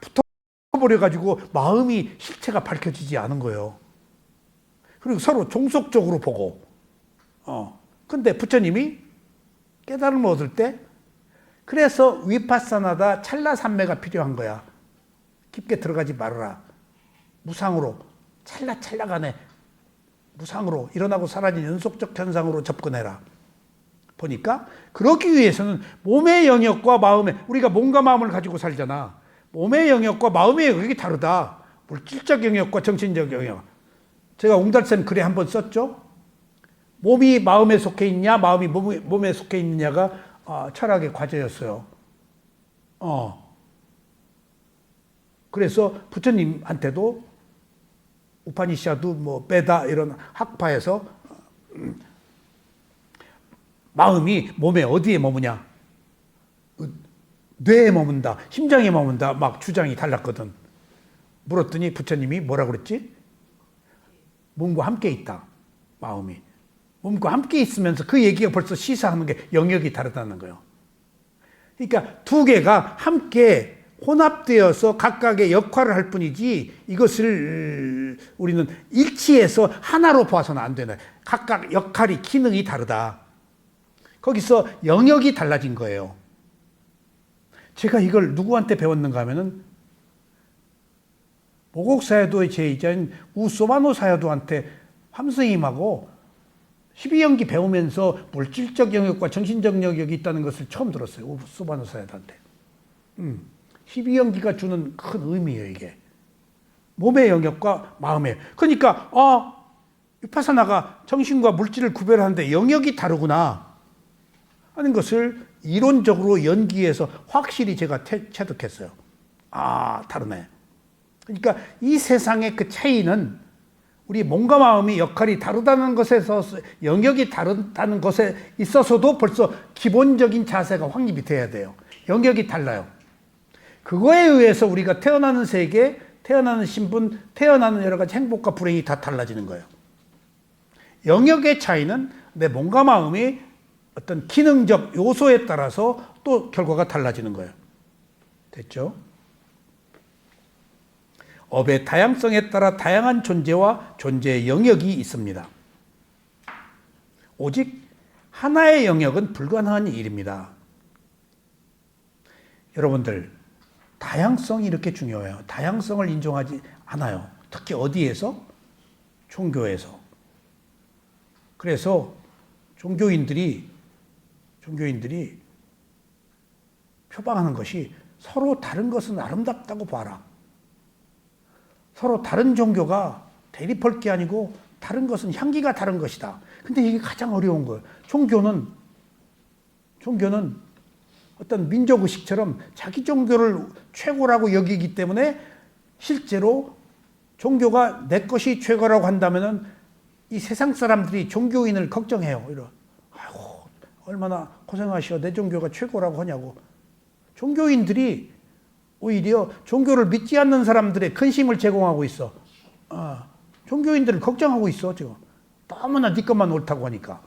붙어버려가지고 마음이 실체가 밝혀지지 않은 거예요. 그리고 서로 종속적으로 보고. 근데 부처님이 깨달음을 얻을 때 그래서 위파사나다 찰나산매가 필요한 거야. 깊게 들어가지 말아라. 무상으로 찰나간에 무상으로 일어나고 사라진 연속적 현상으로 접근해라. 보니까 그러기 위해서는 몸의 영역과 마음의, 우리가 몸과 마음을 가지고 살잖아. 몸의 영역과 마음의 영역이 다르다. 물질적 영역과 정신적 영역. 제가 웅달샘 글에 한번 썼죠. 몸이 마음에 속해 있냐, 마음이 몸에 속해 있느냐가 철학의 과제였어요. 그래서 부처님한테도 우파니샤드, 베다 이런 학파에서 마음이 몸에 어디에 머무냐, 뇌에 머문다, 심장에 머문다, 막 주장이 달랐거든. 물었더니 부처님이 뭐라고 그랬지? 몸과 함께 있다. 마음이 몸과 함께 있으면서 그 얘기가 벌써 시사하는 게 영역이 다르다는 거예요. 그러니까 두 개가 함께 혼합되어서 각각의 역할을 할 뿐이지 이것을 우리는 일치해서 하나로 봐서는 안 되네. 각각 역할이 기능이 다르다. 거기서 영역이 달라진 거예요. 제가 이걸 누구한테 배웠는가 하면은 모곡사야도의 제2자인 우소바노 사야도한테 함스님하고 12연기 배우면서 물질적 영역과 정신적 영역이 있다는 것을 처음 들었어요. 우소바노 사야도한테. 12연기가 주는 큰 의미예요, 이게. 몸의 영역과 마음의. 그러니까 위파사나가 정신과 물질을 구별하는데 영역이 다르구나 하는 것을 이론적으로 연기해서 확실히 제가 체득했어요. 다르네. 그러니까 이 세상의 그 차이는 우리 몸과 마음이 역할이 다르다는 것에서 영역이 다르다는 것에 있어서도 벌써 기본적인 자세가 확립이 돼야 돼요. 영역이 달라요. 그거에 의해서 우리가 태어나는 세계, 태어나는 신분, 태어나는 여러 가지 행복과 불행이 다 달라지는 거예요. 영역의 차이는 내 몸과 마음이 어떤 기능적 요소에 따라서 또 결과가 달라지는 거예요. 됐죠? 업의 다양성에 따라 다양한 존재와 존재의 영역이 있습니다. 오직 하나의 영역은 불가능한 일입니다. 여러분들, 다양성이 이렇게 중요해요. 다양성을 인정하지 않아요. 특히 어디에서? 종교에서. 그래서 종교인들이 표방하는 것이 서로 다른 것은 아름답다고 봐라. 서로 다른 종교가 대립할 게 아니고 다른 것은 향기가 다른 것이다. 근데 이게 가장 어려운 거예요. 종교는 어떤 민족의식처럼 자기 종교를 최고라고 여기기 때문에 실제로 종교가 내 것이 최고라고 한다면은 이 세상 사람들이 종교인을 걱정해요. 아이고, 얼마나 고생하시오. 내 종교가 최고라고 하냐고. 종교인들이 오히려 종교를 믿지 않는 사람들의 근심을 제공하고 있어. 종교인들을 걱정하고 있어, 지금. 너무나 네 것만 옳다고 하니까.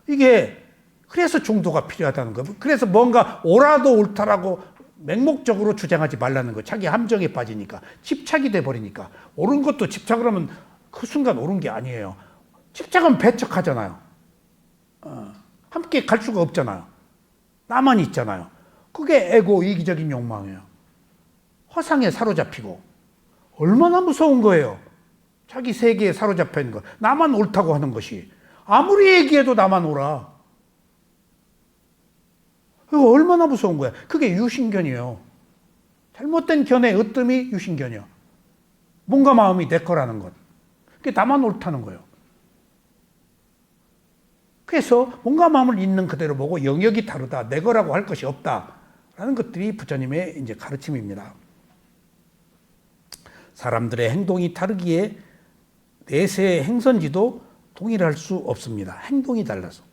이게, 그래서 중도가 필요하다는 거예요. 그래서 뭔가 옳아도 옳다라고 맹목적으로 주장하지 말라는 거예요. 자기 함정에 빠지니까. 집착이 돼버리니까. 옳은 것도 집착을 하면 그 순간 옳은 게 아니에요. 집착은 배척하잖아요. 함께 갈 수가 없잖아요. 나만 있잖아요. 그게 에고, 이기적인 욕망이에요. 허상에 사로잡히고. 얼마나 무서운 거예요. 자기 세계에 사로잡혀 있는 거. 나만 옳다고 하는 것이. 아무리 얘기해도 나만 옳아. 이거 얼마나 무서운 거야. 그게 유신견이에요. 잘못된 견해, 으뜸이 유신견이야. 몸과 마음이 내 거라는 것. 그게 나만 옳다는 거예요. 그래서 몸과 마음을 있는 그대로 보고 영역이 다르다. 내 거라고 할 것이 없다. 라는 것들이 부처님의 이제 가르침입니다. 사람들의 행동이 다르기에 내세의 행선지도 동일할 수 없습니다. 행동이 달라서.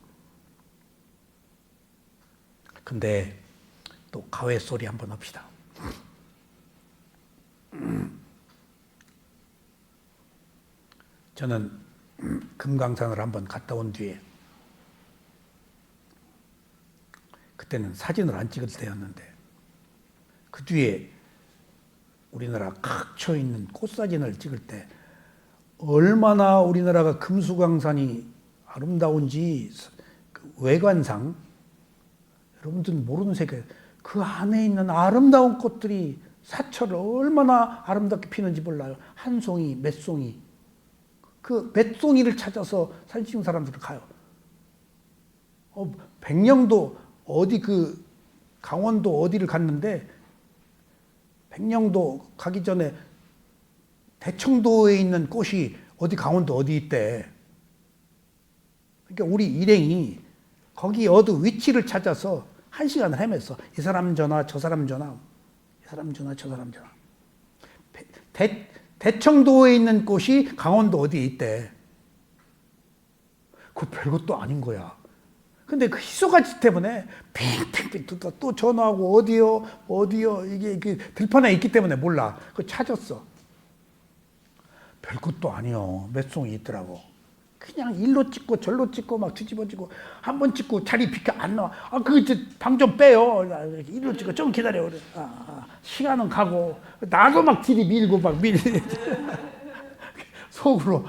근데 또 가외 소리 한번 합시다. 저는 금강산을 한번 갔다 온 뒤에 그때는 사진을 안 찍을 때였는데 그 뒤에 우리나라 각처 있는 꽃사진을 찍을 때 얼마나 우리나라가 금수강산이 아름다운지 그 외관상 여러분들은 모르는 세계 그 안에 있는 아름다운 꽃들이 사철을 얼마나 아름답게 피는지 몰라요. 한 송이, 몇 송이. 그 몇 송이를 찾아서 사진 찍은 사람들은 가요. 백령도 어디 그 강원도 어디를 갔는데 백령도 가기 전에 대청도에 있는 꽃이 어디 강원도 어디 있대. 그러니까 우리 일행이 거기 어디 위치를 찾아서 1시간을 헤맸어. 이 사람 전화, 저 사람 전화, 이 사람 전화, 저 사람 전화. 대청도에 있는 꽃이 강원도 어디에 있대. 그거 별것도 아닌 거야. 근데 그 희소가치 때문에 핑핑핑 또 전화하고 어디요 이게 들판에 있기 때문에 몰라. 그거 찾았어. 별것도 아니요. 몇 송이 있더라고. 그냥 일로 찍고 절로 찍고 막 뒤집어지고 한 번 찍고 자리 비켜 안 나와. 방 좀 빼요. 일로 찍고 좀 기다려. 그래. 시간은 가고 나도 막 뒤리 밀고 막 속으로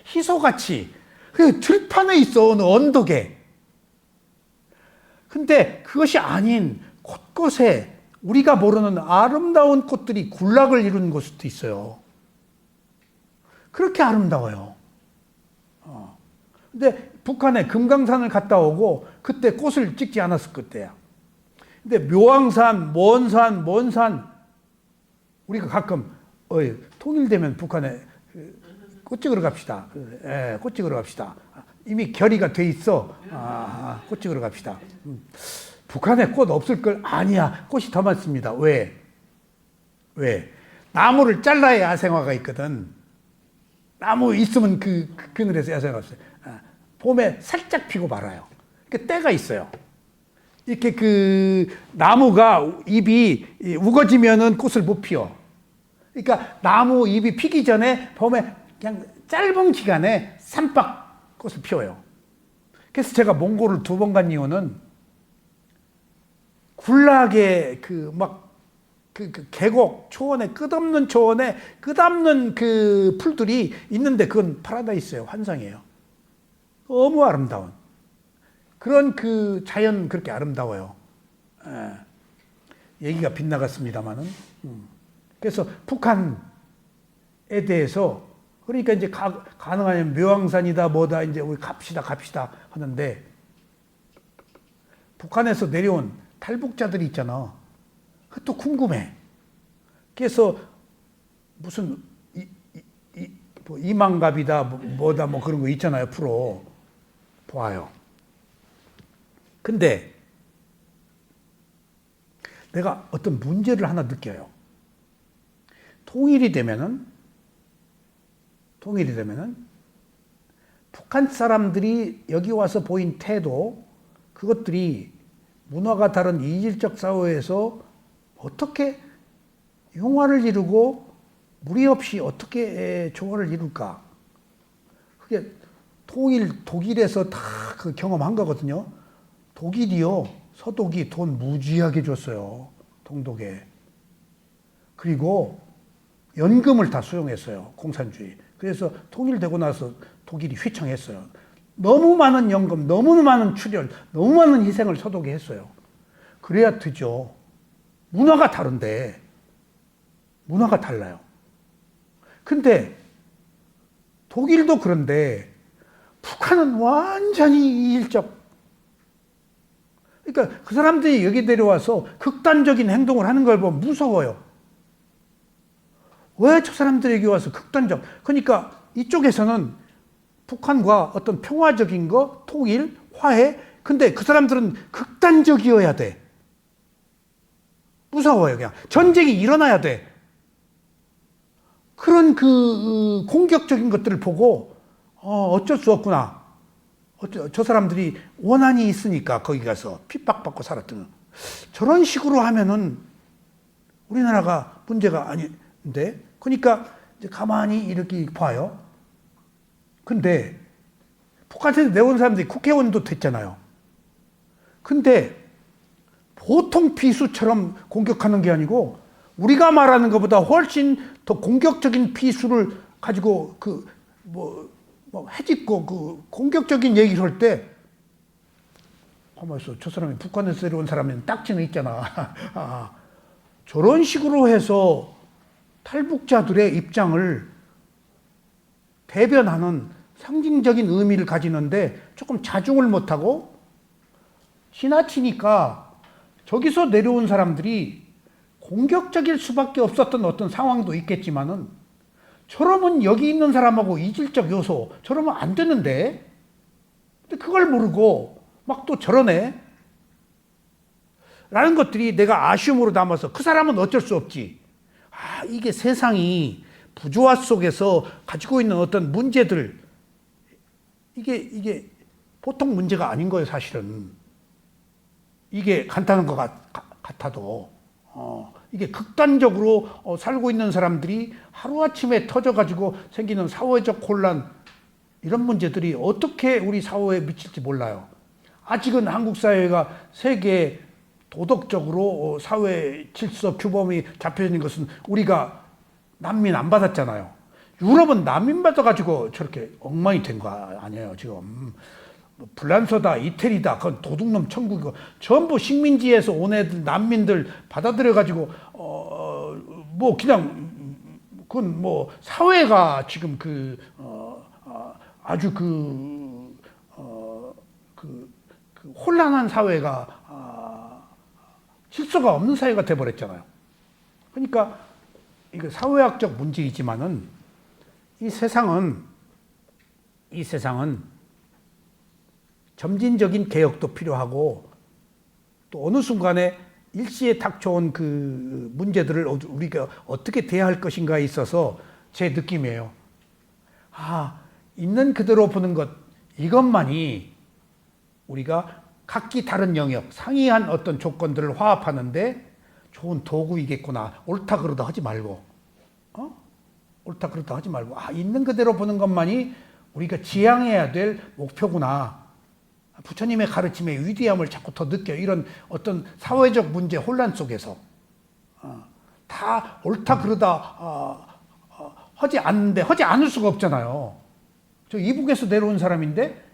희소같이 그 들판에 있어 어느 언덕에. 근데 그것이 아닌 곳곳에 우리가 모르는 아름다운 꽃들이 군락을 이루는 곳도 있어요. 그렇게 아름다워요. 근데 북한에 금강산을 갔다 오고 그때 꽃을 찍지 않았을 그때야. 근데 묘왕산, 먼 산 우리가 가끔 통일되면 북한에 꽃 찍으러 갑시다. 꽃 찍으러 갑시다. 이미 결의가 돼 있어. 꽃 찍으러 갑시다. 북한에 꽃 없을 걸 아니야. 꽃이 더 많습니다. 왜? 나무를 잘라야 야생화가 있거든. 나무 있으면 그 그늘에서 야생화가 없어요. 봄에 살짝 피고 말아요. 그 때가 있어요. 이렇게 그 나무가 잎이 우거지면은 꽃을 못 피워. 그러니까 나무 잎이 피기 전에 봄에 그냥 짧은 기간에 산박 꽃을 피워요. 그래서 제가 몽골을 2번 간 이유는 군락의 그 계곡 초원에 끝없는 초원에 끝없는 그 풀들이 있는데 그건 파라다이스예요. 환상이에요. 너무 아름다운 그런 그 자연 그렇게 아름다워요. 얘기가 빗나갔습니다만은. 그래서 북한에 대해서 그러니까 이제 가능하면 묘왕산이다 뭐다 이제 우리 갑시다 하는데 북한에서 내려온 탈북자들이 있잖아. 그것도 궁금해. 그래서 무슨 뭐 이만갑이다 뭐다 뭐 그런 거 있잖아요. 프로 보아요. 근데 내가 어떤 문제를 하나 느껴요. 통일이 되면은 북한 사람들이 여기 와서 보인 태도 그것들이 문화가 다른 이질적 사회에서 어떻게 융화를 이루고 무리 없이 어떻게 조화를 이룰까? 그게 독일에서 다 그 경험한 거거든요. 독일이요, 서독이 돈 무지하게 줬어요. 동독에. 그리고 연금을 다 수용했어요. 공산주의. 그래서 통일되고 나서 독일이 휘청했어요. 너무 많은 연금, 너무 많은 출혈, 너무 많은 희생을 서독이 했어요. 그래야 되죠. 문화가 다른데, 문화가 달라요. 근데 독일도 그런데 북한은 완전히 이질적. 그러니까 그 사람들이 여기 내려와서 극단적인 행동을 하는 걸 보면 무서워요. 왜 저 사람들이 여기 와서 극단적. 그러니까 이쪽에서는 북한과 어떤 평화적인 거, 통일, 화해. 근데 그 사람들은 극단적이어야 돼. 무서워요, 그냥. 전쟁이 일어나야 돼. 그런 그 공격적인 것들을 보고 어쩔 수 없구나. 저 사람들이 원한이 있으니까 거기 가서 핍박받고 살았던. 저런 식으로 하면은 우리나라가 문제가 아닌데. 그러니까 이제 가만히 이렇게 봐요. 근데 북한에서 내온 사람들이 국회의원도 됐잖아요. 근데 보통 피수처럼 공격하는 게 아니고 우리가 말하는 것보다 훨씬 더 공격적인 피수를 가지고 해집고 공격적인 얘기를 할 때 가만있어. 저 사람이 북한에서 데려온 사람은 딱지는 있잖아. 저런 식으로 해서 탈북자들의 입장을 대변하는 상징적인 의미를 가지는데 조금 자중을 못하고 지나치니까 저기서 내려온 사람들이 공격적일 수밖에 없었던 어떤 상황도 있겠지만은 저러면 여기 있는 사람하고 이질적 요소 저러면 안 되는데 근데 그걸 모르고 막 또 저러네 라는 것들이 내가 아쉬움으로 남아서 그 사람은 어쩔 수 없지. 이게 세상이 부조화 속에서 가지고 있는 어떤 문제들 이게 보통 문제가 아닌 거예요. 사실은 이게 간단한 것 같아도 이게 극단적으로 살고 있는 사람들이 하루아침에 터져가지고 생기는 사회적 혼란 이런 문제들이 어떻게 우리 사회에 미칠지 몰라요. 아직은 한국 사회가 세계 도덕적으로 사회 질서 규범이 잡혀있는 것은 우리가 난민 안 받았잖아요. 유럽은 난민 받아가지고 저렇게 엉망이 된 거 아니에요. 지금 불란서다 이태리다 그건 도둑놈 천국이고 전부 식민지에서 온 애들 난민들 받아들여가지고 뭐 그냥 그건 뭐 사회가 지금 아주 혼란한 사회가 질서가 없는 사회가 돼버렸잖아요. 그러니까 이거 사회학적 문제이지만은 이 세상은 점진적인 개혁도 필요하고 또 어느 순간에 일시에 닥쳐온 그 문제들을 우리가 어떻게 대할 것인가에 있어서 제 느낌이에요. 있는 그대로 보는 것 이것만이 우리가 각기 다른 영역, 상이한 어떤 조건들을 화합하는데 좋은 도구이겠구나. 옳다 그러다 하지 말고, 옳다 그러다 하지 말고, 있는 그대로 보는 것만이 우리가 지향해야 될 목표구나. 부처님의 가르침의 위대함을 자꾸 더 느껴. 이런 어떤 사회적 문제 혼란 속에서 다 옳다 그러다 하지 않는데 하지 않을 수가 없잖아요. 저 이북에서 내려온 사람인데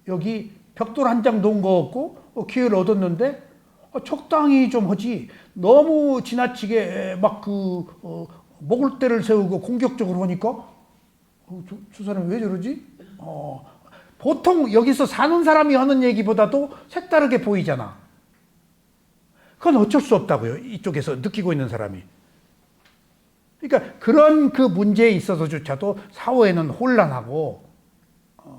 여기 벽돌 한 장 놓은 거 없고 기회를 얻었는데 적당히 좀 하지 너무 지나치게 막 먹을 때를 세우고 공격적으로 하니까 저 사람이 왜 저러지? 보통 여기서 사는 사람이 하는 얘기보다도 색다르게 보이잖아. 그건 어쩔 수 없다고요. 이쪽에서 느끼고 있는 사람이. 그러니까 그런 그 문제에 있어서조차도 사회는 혼란하고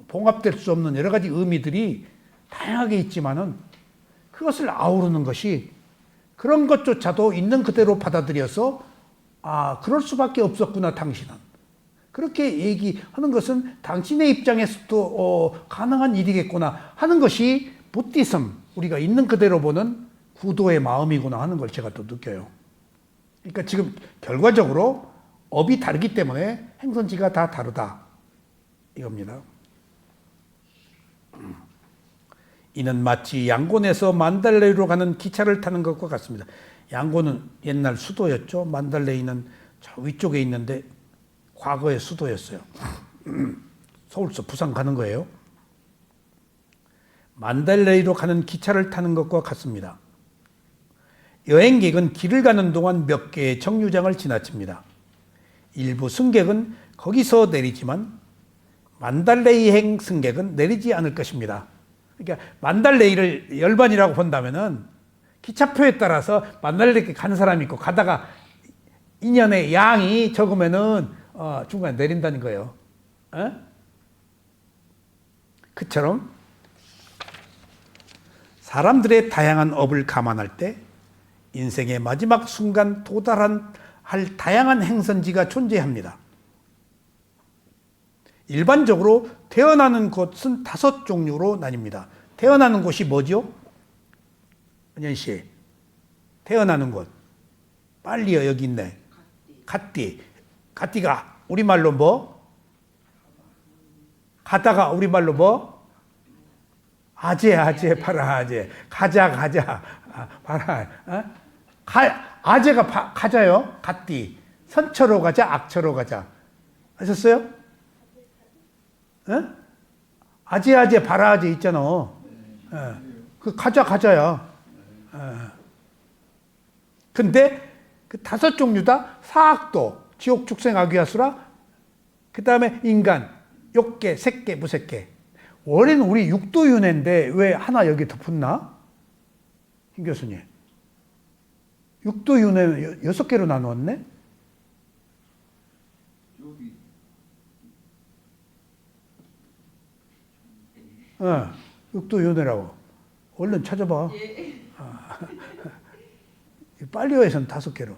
봉합될 수 없는 여러 가지 의미들이 다양하게 있지만은 그것을 아우르는 것이 그런 것조차도 있는 그대로 받아들여서 그럴 수밖에 없었구나 당신은. 그렇게 얘기하는 것은 당신의 입장에서도 가능한 일이겠구나 하는 것이 부디즘, 우리가 있는 그대로 보는 구도의 마음이구나 하는 걸 제가 또 느껴요. 그러니까 지금 결과적으로 업이 다르기 때문에 행선지가 다 다르다 이겁니다. 이는 마치 양곤에서 만달레이로 가는 기차를 타는 것과 같습니다. 양곤은 옛날 수도였죠. 만달레이는 저 위쪽에 있는데 과거의 수도였어요. 서울서 부산 가는 거예요. 만달레이로 가는 기차를 타는 것과 같습니다. 여행객은 길을 가는 동안 몇 개의 정류장을 지나칩니다. 일부 승객은 거기서 내리지만 만달레이행 승객은 내리지 않을 것입니다. 그러니까 만달레이를 열반이라고 본다면은 기차표에 따라서 만달레이 가는 사람이 있고 가다가 인연의 양이 적으면은 중간에 내린다는 거예요. 그처럼 사람들의 다양한 업을 감안할 때 인생의 마지막 순간 할 다양한 행선지가 존재합니다. 일반적으로 태어나는 곳은 5종류로 나뉩니다. 태어나는 곳이 뭐죠? 은연 씨, 태어나는 곳. 빨리요, 여기 있네. 갓띠. 갓띠가 우리말로 뭐? 가다가 우리말로 뭐? 아재, 파라, 아재. 가자, 파라. 아재가 가자요. 갓띠. 선처로 가자, 악처로 가자. 아셨어요? 아재, 파라, 아재 있잖아. 그 가자야. 근데 그 5종류 다 사악도, 지옥, 축생, 악귀하수라, 그 다음에 인간, 욕계, 색계, 무색계. 원래는 우리 육도윤회인데 왜 하나 여기 더 붙나? 김 교수님. 육도윤회 6개로 나누었네? 여기 육도윤회라고. 얼른 찾아봐. 예. 빨리어에서는 5개로.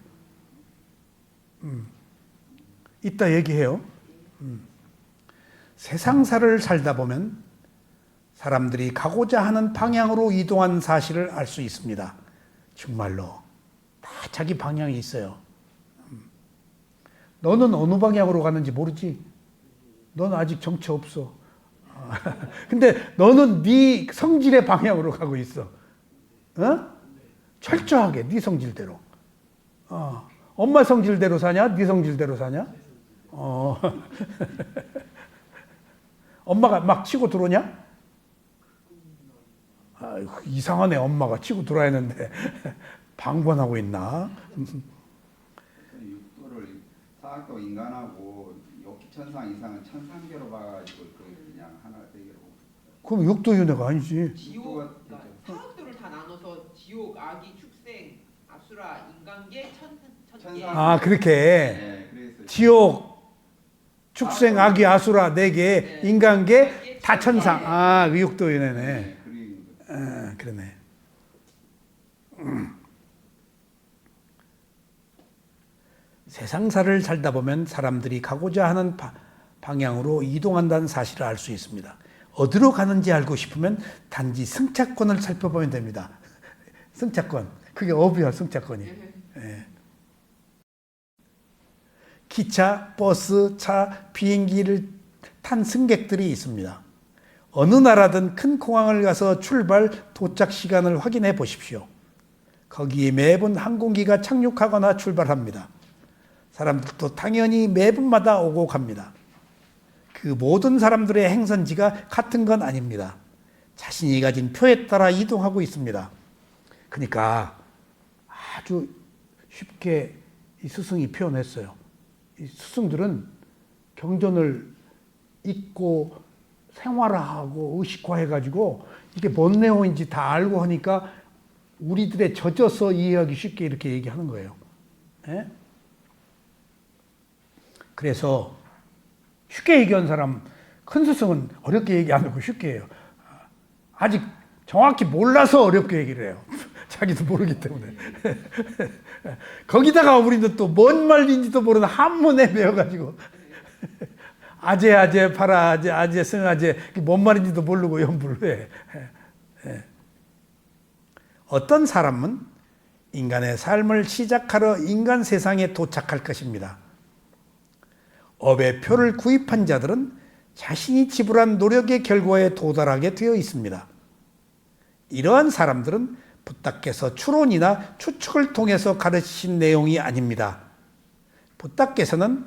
이따 얘기해요. 세상사를 살다 보면 사람들이 가고자 하는 방향으로 이동한 사실을 알 수 있습니다. 정말로 다 자기 방향이 있어요. 너는 어느 방향으로 가는지 모르지? 넌 아직 정체 없어. 근데 너는 네 성질의 방향으로 가고 있어. 철저하게 네 성질대로. 엄마 성질대로 사냐? 네 성질대로 사냐? 엄마가 막 치고 들어오냐? 이상하네. 엄마가 치고 들어야 했는데 방관하고 있나? 육도를 사악도 인간하고 욕기천상 이상은 천상계로 봐가지고 그냥 하나 되기로. 그럼 육도윤회가 아니지. 지옥, 그러니까 사학도를 다 나눠서 지옥, 악이, 축생, 아수라, 인간계, 천계. 그렇게. 네, 그래서 지옥, 축생, 악이, 아수라 4개, 인간계, 다 천상. 그 육도윤회네. 네, 그린 거. 그러네. 세상사를 살다 보면 사람들이 가고자 하는 방향으로 이동한다는 사실을 알 수 있습니다. 어디로 가는지 알고 싶으면 단지 승차권을 살펴보면 됩니다. 승차권. 그게 업이야, 승차권이. 예. 기차, 버스, 차, 비행기를 탄 승객들이 있습니다. 어느 나라든 큰 공항을 가서 출발, 도착 시간을 확인해 보십시오. 거기에 매번 항공기가 착륙하거나 출발합니다. 사람들도 당연히 매분마다 오고 갑니다. 그 모든 사람들의 행선지가 같은 건 아닙니다. 자신이 가진 표에 따라 이동하고 있습니다. 그러니까 아주 쉽게 이 스승이 표현했어요. 이 스승들은 경전을 읽고 생활화하고 의식화해가지고 이게 뭔 내용인지 다 알고 하니까 우리들의 젖어서 이해하기 쉽게 이렇게 얘기하는 거예요. 예? 그래서 쉽게 얘기한 사람, 큰 스승은 어렵게 얘기 안 하고 쉽게 해요. 아직 정확히 몰라서 어렵게 얘기를 해요. 자기도 모르기 때문에. 거기다가 우리는 또 뭔 말인지도 모르는 한문에 배워가지고 아재, 파라아재, 아재, 승아재, 뭔 말인지도 모르고 연불을 해. 어떤 사람은 인간의 삶을 시작하러 인간 세상에 도착할 것입니다. 업의 표를 구입한 자들은 자신이 지불한 노력의 결과에 도달하게 되어 있습니다. 이러한 사람들은 부탁께서 추론이나 추측을 통해서 가르치신 내용이 아닙니다. 부탁께서는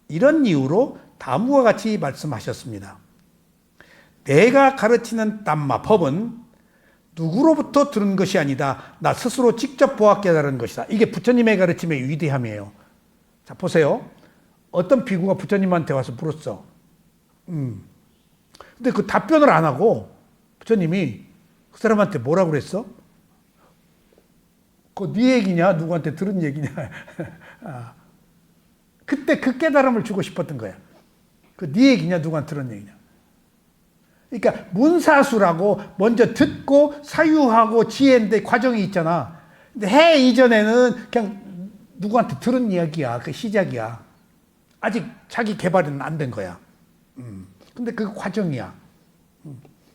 이런 이유로 다음과 같이 말씀하셨습니다. 내가 가르치는 담마 법은 누구로부터 들은 것이 아니다. 나 스스로 직접 보아 깨달은 것이다. 이게 부처님의 가르침의 위대함이에요. 자, 보세요. 어떤 비구가 부처님한테 와서 물었어. 근데 그 답변을 안 하고 부처님이 그 사람한테 뭐라고 그랬어? 그거 네 얘기냐? 누구한테 들은 얘기냐? 그때 그 깨달음을 주고 싶었던 거야. 그 네 얘기냐? 누구한테 들은 얘기냐? 그러니까 문사수라고 먼저 듣고 사유하고 지혜인데 과정이 있잖아. 근데 해 이전에는 그냥 누구한테 들은 이야기야. 그 시작이야. 아직 자기 개발은 안 된 거야. 근데 그 과정이야.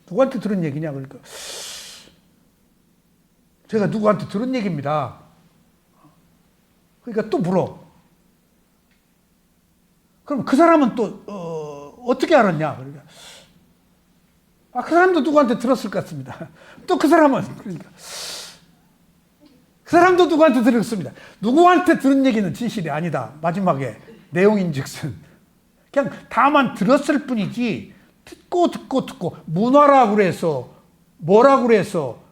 누구한테 들은 얘기냐? 그러니까 제가 누구한테 들은 얘기입니다. 그러니까 또 물어. 그럼 그 사람은 또 어떻게 알았냐? 그러니까 그 사람도 누구한테 들었을 것 같습니다. 또 그 사람은 그러니까 그 사람도 누구한테 들었습니다. 누구한테 들은 얘기는 진실이 아니다. 마지막에 내용인즉슨 그냥 다만 들었을 뿐이지 듣고 문화라고 그래서 뭐라고 그래서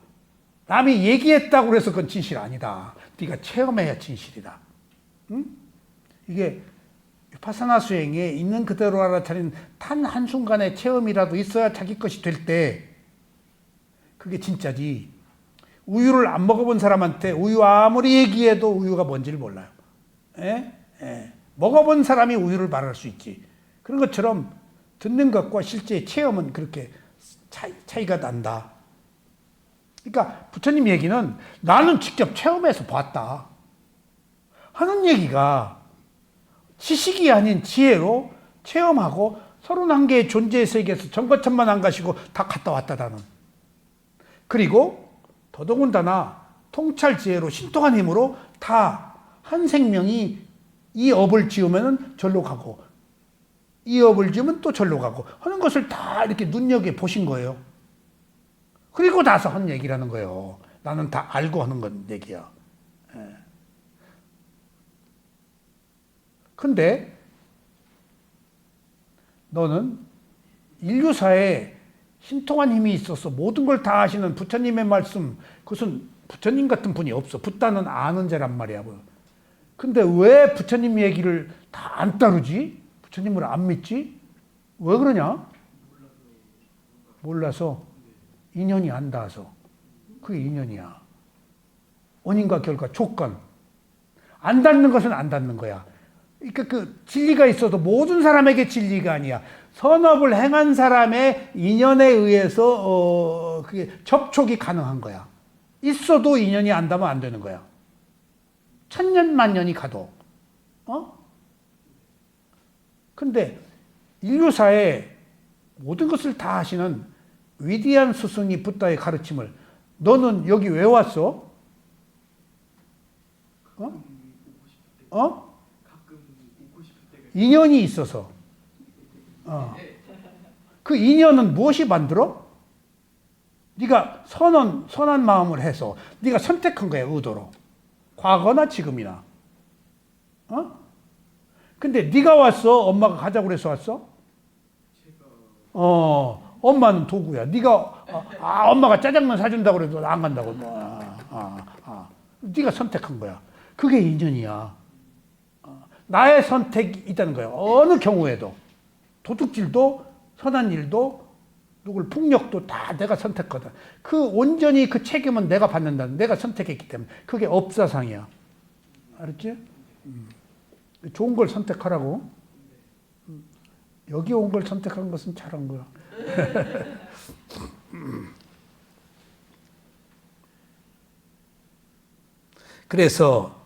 남이 얘기했다고 그래서 그건 진실 아니다. 네가 체험해야 진실이다. 응? 이게 위파사나 수행에 있는 그대로 알아차린 단 한순간의 체험이라도 있어야 자기 것이 될 때 그게 진짜지. 우유를 안 먹어본 사람한테 우유 아무리 얘기해도 우유가 뭔지를 몰라요. 예? 예. 먹어본 사람이 우유를 말할 수 있지. 그런 것처럼 듣는 것과 실제 체험은 그렇게 차이가 난다. 그러니까 부처님 얘기는 나는 직접 체험해서 봤다 하는 얘기가 지식이 아닌 지혜로 체험하고 31개의 존재의 세계에서 정거천만 안 가시고 다 갔다 왔다라는. 그리고 더더군다나 통찰 지혜로 신통한 힘으로 다 한 생명이 이 업을 지으면 절로 가고 이 업을 지으면 또 절로 가고 하는 것을 다 이렇게 눈여겨 보신 거예요. 그리고 나서 한 얘기라는 거예요. 나는 다 알고 하는 건 얘기야. 근데 너는 인류사에 신통한 힘이 있어서 모든 걸 다 아시는 부처님의 말씀, 그것은 부처님 같은 분이 없어. 붓다는 아는 자란 말이야. 근데 왜 부처님 얘기를 다 안 따르지? 부처님을 안 믿지? 왜 그러냐? 몰라서. 인연이 안 닿아서. 그게 인연이야. 원인과 결과, 조건. 안 닿는 것은 안 닿는 거야. 그러니까 그 진리가 있어도 모든 사람에게 진리가 아니야. 선업을 행한 사람의 인연에 의해서 그게 접촉이 가능한 거야. 있어도 인연이 안 닿으면 안 되는 거야. 천년 만년이 가도. 근데 인류사에 모든 것을 다 하시는 위대한 스승이 붓다의 가르침을 너는 여기 왜 왔어? 인연이 있어서. 그 인연은 무엇이 만들어? 네가 선한 마음을 해서 네가 선택한 거야, 의도로. 과거나 지금이나. 근데 네가 왔어? 엄마가 가자고 그래서 왔어? 엄마는 도구야. 네가 엄마가 짜장면 사준다고 그래도 안 간다고. 네가 선택한 거야. 그게 인연이야. 나의 선택이 있다는 거야. 어느 경우에도. 도둑질도 선한 일도 누굴 폭력도 다 내가 선택하다. 그 온전히 그 책임은 내가 받는다. 내가 선택했기 때문에. 그게 업사상이야. 알았지? 좋은 걸 선택하라고. 여기 온 걸 선택한 것은 잘한 거야. 그래서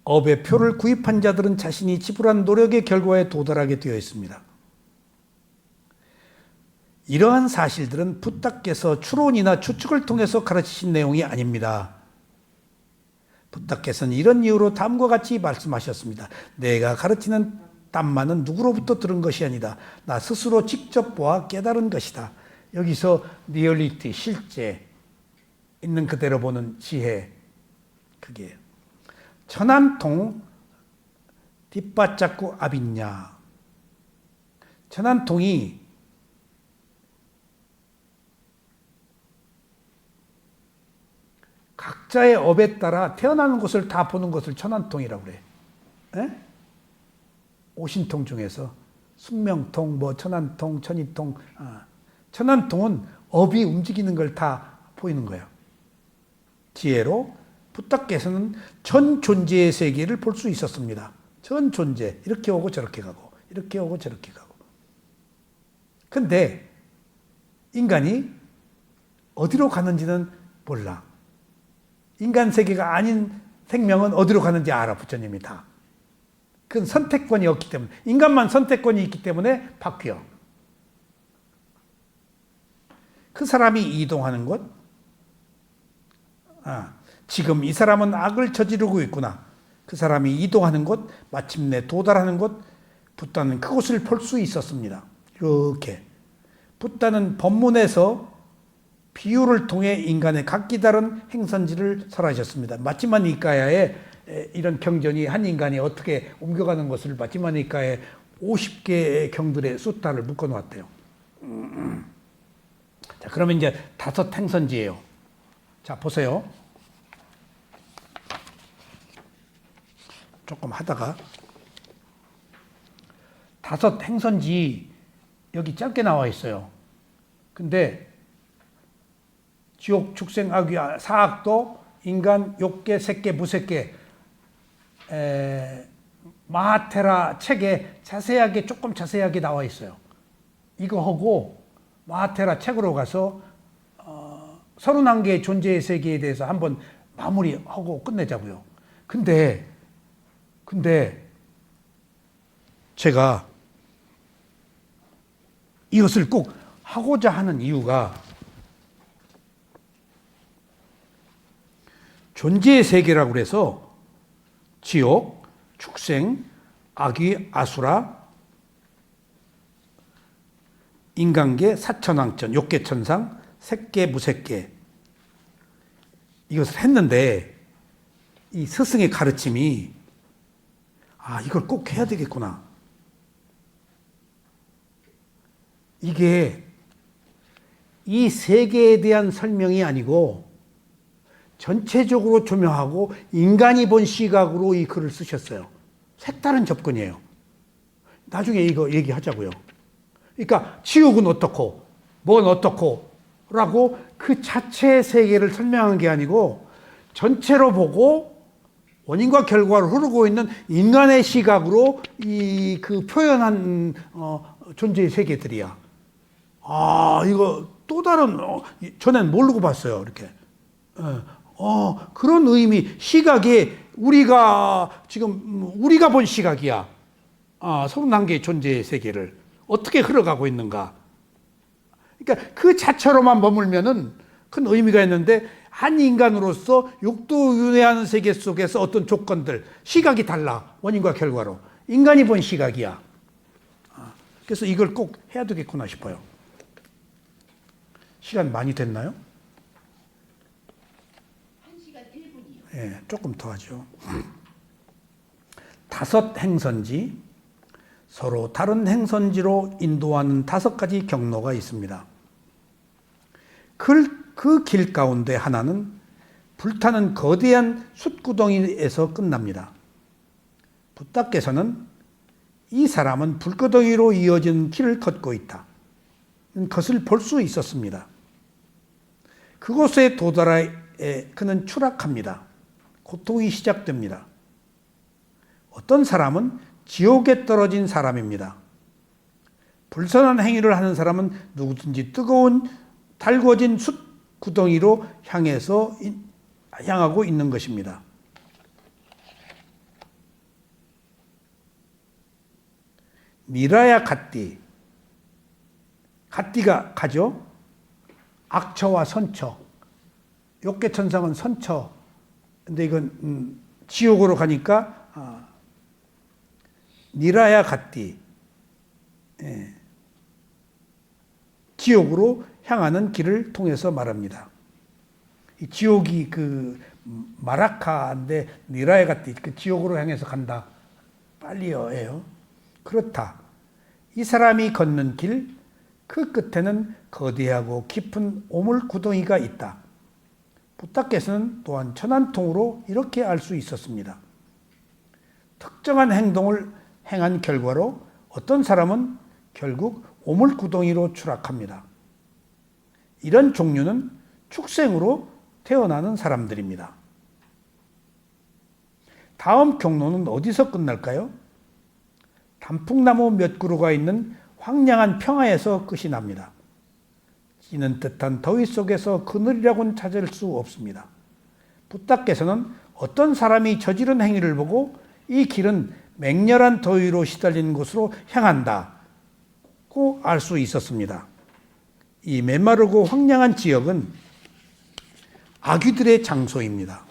업의 표를 구입한 자들은 자신이 지불한 노력의 결과에 도달하게 되어 있습니다. 이러한 사실들은 붓다께서 추론이나 추측을 통해서 가르치신 내용이 아닙니다. 붓다께서는 이런 이유로 다음과 같이 말씀하셨습니다. 내가 가르치는 땀만은 누구로부터 들은 것이 아니다. 나 스스로 직접 보아 깨달은 것이다. 여기서 리얼리티, 실제 있는 그대로 보는 지혜, 그게 천안통 뒷바짝구 아빈냐. 천안통이 각자의 업에 따라 태어나는 곳을 다 보는 것을 천안통이라고 그래. 에? 오신통 중에서 숙명통, 천안통, 천이통. 천안통은 업이 움직이는 걸 다 보이는 거예요. 지혜로 붓다께서는 전 존재의 세계를 볼 수 있었습니다. 전 존재. 이렇게 오고 저렇게 가고, 이렇게 오고 저렇게 가고. 근데 인간이 어디로 가는지는 몰라. 인간 세계가 아닌 생명은 어디로 가는지 알아, 부처님이 다. 그건 선택권이 없기 때문에. 인간만 선택권이 있기 때문에 바뀌어. 그 사람이 이동하는 곳, 지금 이 사람은 악을 저지르고 있구나. 그 사람이 이동하는 곳, 마침내 도달하는 곳, 붓다는 그곳을 볼 수 있었습니다. 이렇게. 붓다는 법문에서 비유를 통해 인간의 각기 다른 행선지를 설하셨습니다. 마치마니까야에 이런 경전이 한 인간이 어떻게 옮겨가는 것을 마치마니까에 50개의 경들의 수타를 묶어놓았대요. 자, 그러면 이제 5 행선지예요. 자, 보세요. 조금 하다가 5 행선지 여기 짧게 나와 있어요. 근데 지옥, 축생, 악귀, 사악도, 인간, 욕계, 색계, 무색계, 마하테라 책에 조금 자세하게 나와 있어요. 이거 하고 마하테라 책으로 가서 31개의 존재의 세계에 대해서 한번 마무리하고 끝내자고요. 근데 제가 이것을 꼭 하고자 하는 이유가 존재의 세계라고 그래서 지옥, 축생, 악귀, 아수라, 인간계, 사천왕천, 욕계천상, 색계, 무색계 이것을 했는데 이 스승의 가르침이 이걸 꼭 해야 되겠구나. 이게 이 세계에 대한 설명이 아니고 전체적으로 조명하고 인간이 본 시각으로 이 글을 쓰셨어요. 색다른 접근이에요. 나중에 이거 얘기하자고요. 그러니까 지옥은 어떻고 뭔 어떻고 라고 그 자체의 세계를 설명한 게 아니고 전체로 보고 원인과 결과로 흐르고 있는 인간의 시각으로 그 표현한 존재의 세계들이야. 이거 또 다른 전엔 모르고 봤어요. 이렇게. 그런 의미, 시각이 우리가 본 시각이야. 31개의 존재의 세계를 어떻게 흘러가고 있는가. 그러니까 그 자체로만 머물면은 큰 의미가 있는데 한 인간으로서 육도윤회하는 세계 속에서 어떤 조건들, 시각이 달라. 원인과 결과로. 인간이 본 시각이야. 그래서 이걸 꼭 해야 되겠구나 싶어요. 시간 많이 됐나요? 1시간 1분이요. 예, 조금 더 하죠. 5 행선지, 서로 다른 행선지로 인도하는 5가지 경로가 있습니다. 그 길 가운데 하나는 불타는 거대한 숯구덩이에서 끝납니다. 부다께서는 이 사람은 불구덩이로 이어진 길을 걷고 있다. 것을 볼 수 있었습니다. 그곳에 도달해 그는 추락합니다. 고통이 시작됩니다. 어떤 사람은 지옥에 떨어진 사람입니다. 불선한 행위를 하는 사람은 누구든지 뜨거운 달궈진 숯 구덩이로 향하고 있는 것입니다. 미라야 갓디. 갓디가 가죠. 악처와 선처. 욕계천상은 선처. 근데 이건 지옥으로 가니까 미라야 갓디. 예. 지옥으로 향하는 길을 통해서 말합니다. 이 지옥이 마라카인데 니라야 갓디, 지옥으로 향해서 간다. 빨리어예요. 그렇다. 이 사람이 걷는 길, 그 끝에는 거대하고 깊은 오물 구덩이가 있다. 부다께서는 또한 천안통으로 이렇게 알 수 있었습니다. 특정한 행동을 행한 결과로 어떤 사람은 결국 오물 구덩이로 추락합니다. 이런 종류는 축생으로 태어나는 사람들입니다. 다음 경로는 어디서 끝날까요? 단풍나무 몇 그루가 있는 황량한 평야에서 끝이 납니다. 찌는 듯한 더위 속에서 그늘이라고는 찾을 수 없습니다. 부다께서는 어떤 사람이 저지른 행위를 보고 이 길은 맹렬한 더위로 시달리는 곳으로 향한다고 알 수 있었습니다. 이 메마르고 황량한 지역은 악귀들의 장소입니다.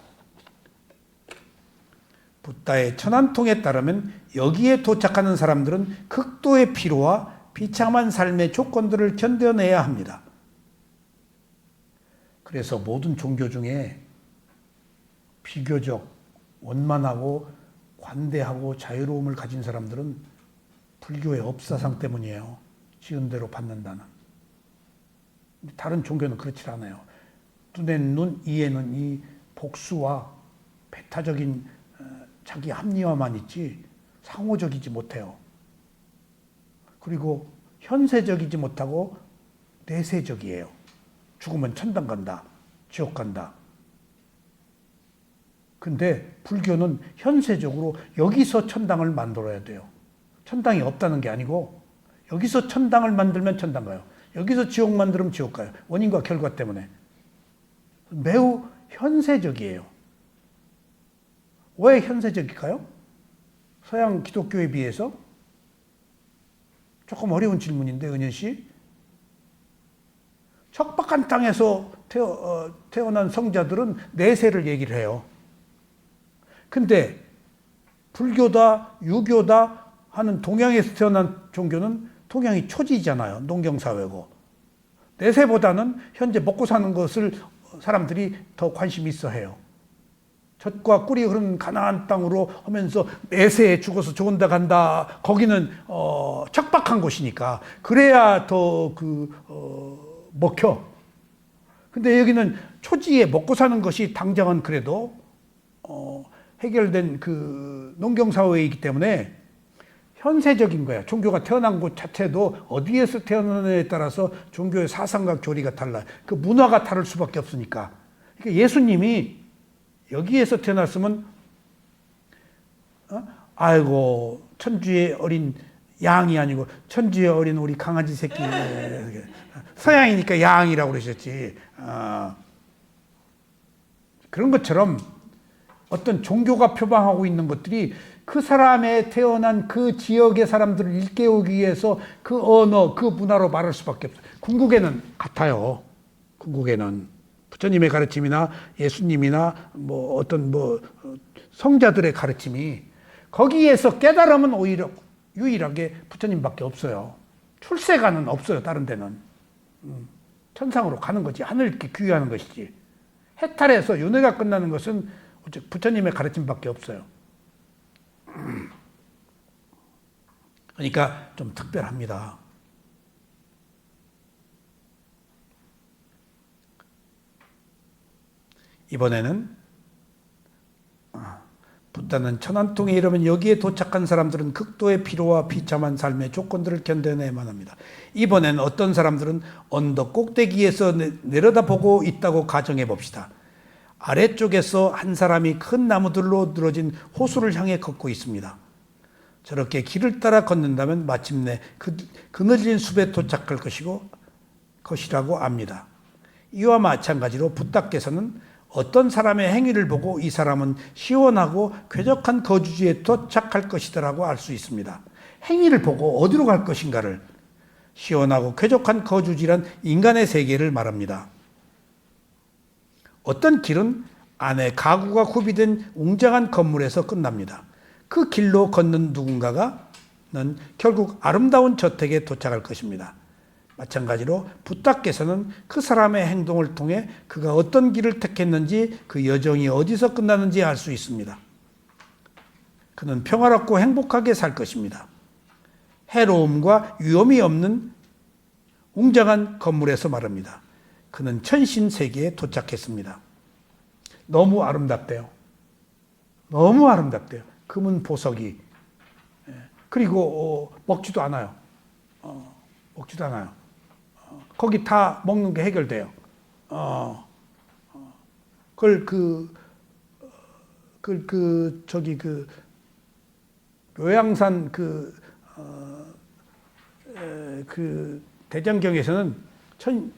부다의 천안통에 따르면 여기에 도착하는 사람들은 극도의 피로와 비참한 삶의 조건들을 견뎌내야 합니다. 그래서 모든 종교 중에 비교적 원만하고 관대하고 자유로움을 가진 사람들은 불교의 업사상 때문이에요. 지은 대로 받는다는. 다른 종교는 그렇지 않아요. 눈엔 눈, 이에는 이 복수와 배타적인 자기 합리화만 있지 상호적이지 못해요. 그리고 현세적이지 못하고 내세적이에요. 죽으면 천당 간다. 지옥 간다. 근데 불교는 현세적으로 여기서 천당을 만들어야 돼요. 천당이 없다는 게 아니고 여기서 천당을 만들면 천당 가요. 여기서 지옥 만들면 지옥 가요. 원인과 결과 때문에. 매우 현세적이에요. 왜 현세적일까요? 서양 기독교에 비해서? 조금 어려운 질문인데, 은연 씨. 척박한 땅에서 태어난 성자들은 내세를 얘기를 해요. 근데 불교다, 유교다 하는 동양에서 태어난 종교는 동양이 초지잖아요. 농경사회고. 내세보다는 현재 먹고 사는 것을 사람들이 더 관심 있어 해요. 젖과 꿀이 흐르는 가나안 땅으로 하면서 내세에 죽어서 좋은 데 간다. 거기는 척박한 곳이니까 그래야 더 먹혀. 근데 여기는 초지에 먹고 사는 것이 당장은 그래도 해결된 그 농경사회이기 때문에 현세적인 거야. 종교가 태어난 곳 자체도 어디에서 태어나느냐에 따라서 종교의 사상과 교리가 달라요. 그 문화가 다를 수밖에 없으니까. 그러니까 예수님이 여기에서 태어났으면 아이고 천주의 어린 양이 아니고 천주의 어린 우리 강아지 새끼. 서양이니까 양이라고 그러셨지. 그런 것처럼 어떤 종교가 표방하고 있는 것들이 그 사람의 태어난 그 지역의 사람들을 일깨우기 위해서 그 언어, 그 문화로 말할 수밖에 없어요. 궁극에는 같아요. 궁극에는 부처님의 가르침이나 예수님이나 어떤 성자들의 가르침이 거기에서 깨달음은 오히려 유일하게 부처님밖에 없어요. 출세가는 없어요. 다른 데는 천상으로 가는 거지. 하늘께 귀하는 것이지. 해탈해서 윤회가 끝나는 것은 부처님의 가르침밖에 없어요. 그러니까 좀 특별합니다. 이번에는 붓다는 천안통에 이르면 여기에 도착한 사람들은 극도의 피로와 비참한 삶의 조건들을 견뎌내야만 합니다. 이번엔 어떤 사람들은 언덕 꼭대기에서 내려다보고 있다고 가정해 봅시다. 아래쪽에서 한 사람이 큰 나무들로 늘어진 호수를 향해 걷고 있습니다. 저렇게 길을 따라 걷는다면 마침내 그늘진 숲에 도착할 것이라고 압니다. 이와 마찬가지로 붓다께서는 어떤 사람의 행위를 보고 이 사람은 시원하고 쾌적한 거주지에 도착할 것이라고 알 수 있습니다. 행위를 보고 어디로 갈 것인가를 시원하고 쾌적한 거주지란 인간의 세계를 말합니다. 어떤 길은 안에 가구가 구비된 웅장한 건물에서 끝납니다. 그 길로 걷는 누군가는 결국 아름다운 저택에 도착할 것입니다. 마찬가지로 붓다께서는 그 사람의 행동을 통해 그가 어떤 길을 택했는지 그 여정이 어디서 끝나는지 알 수 있습니다. 그는 평화롭고 행복하게 살 것입니다. 해로움과 위험이 없는 웅장한 건물에서 말합니다. 그는 천신 세계에 도착했습니다. 너무 아름답대요. 너무 아름답대요. 금은 보석이. 그리고 먹지도 않아요. 먹지도 않아요. 거기 다 먹는 게 해결돼요. 그걸 묘양산 대장경에서는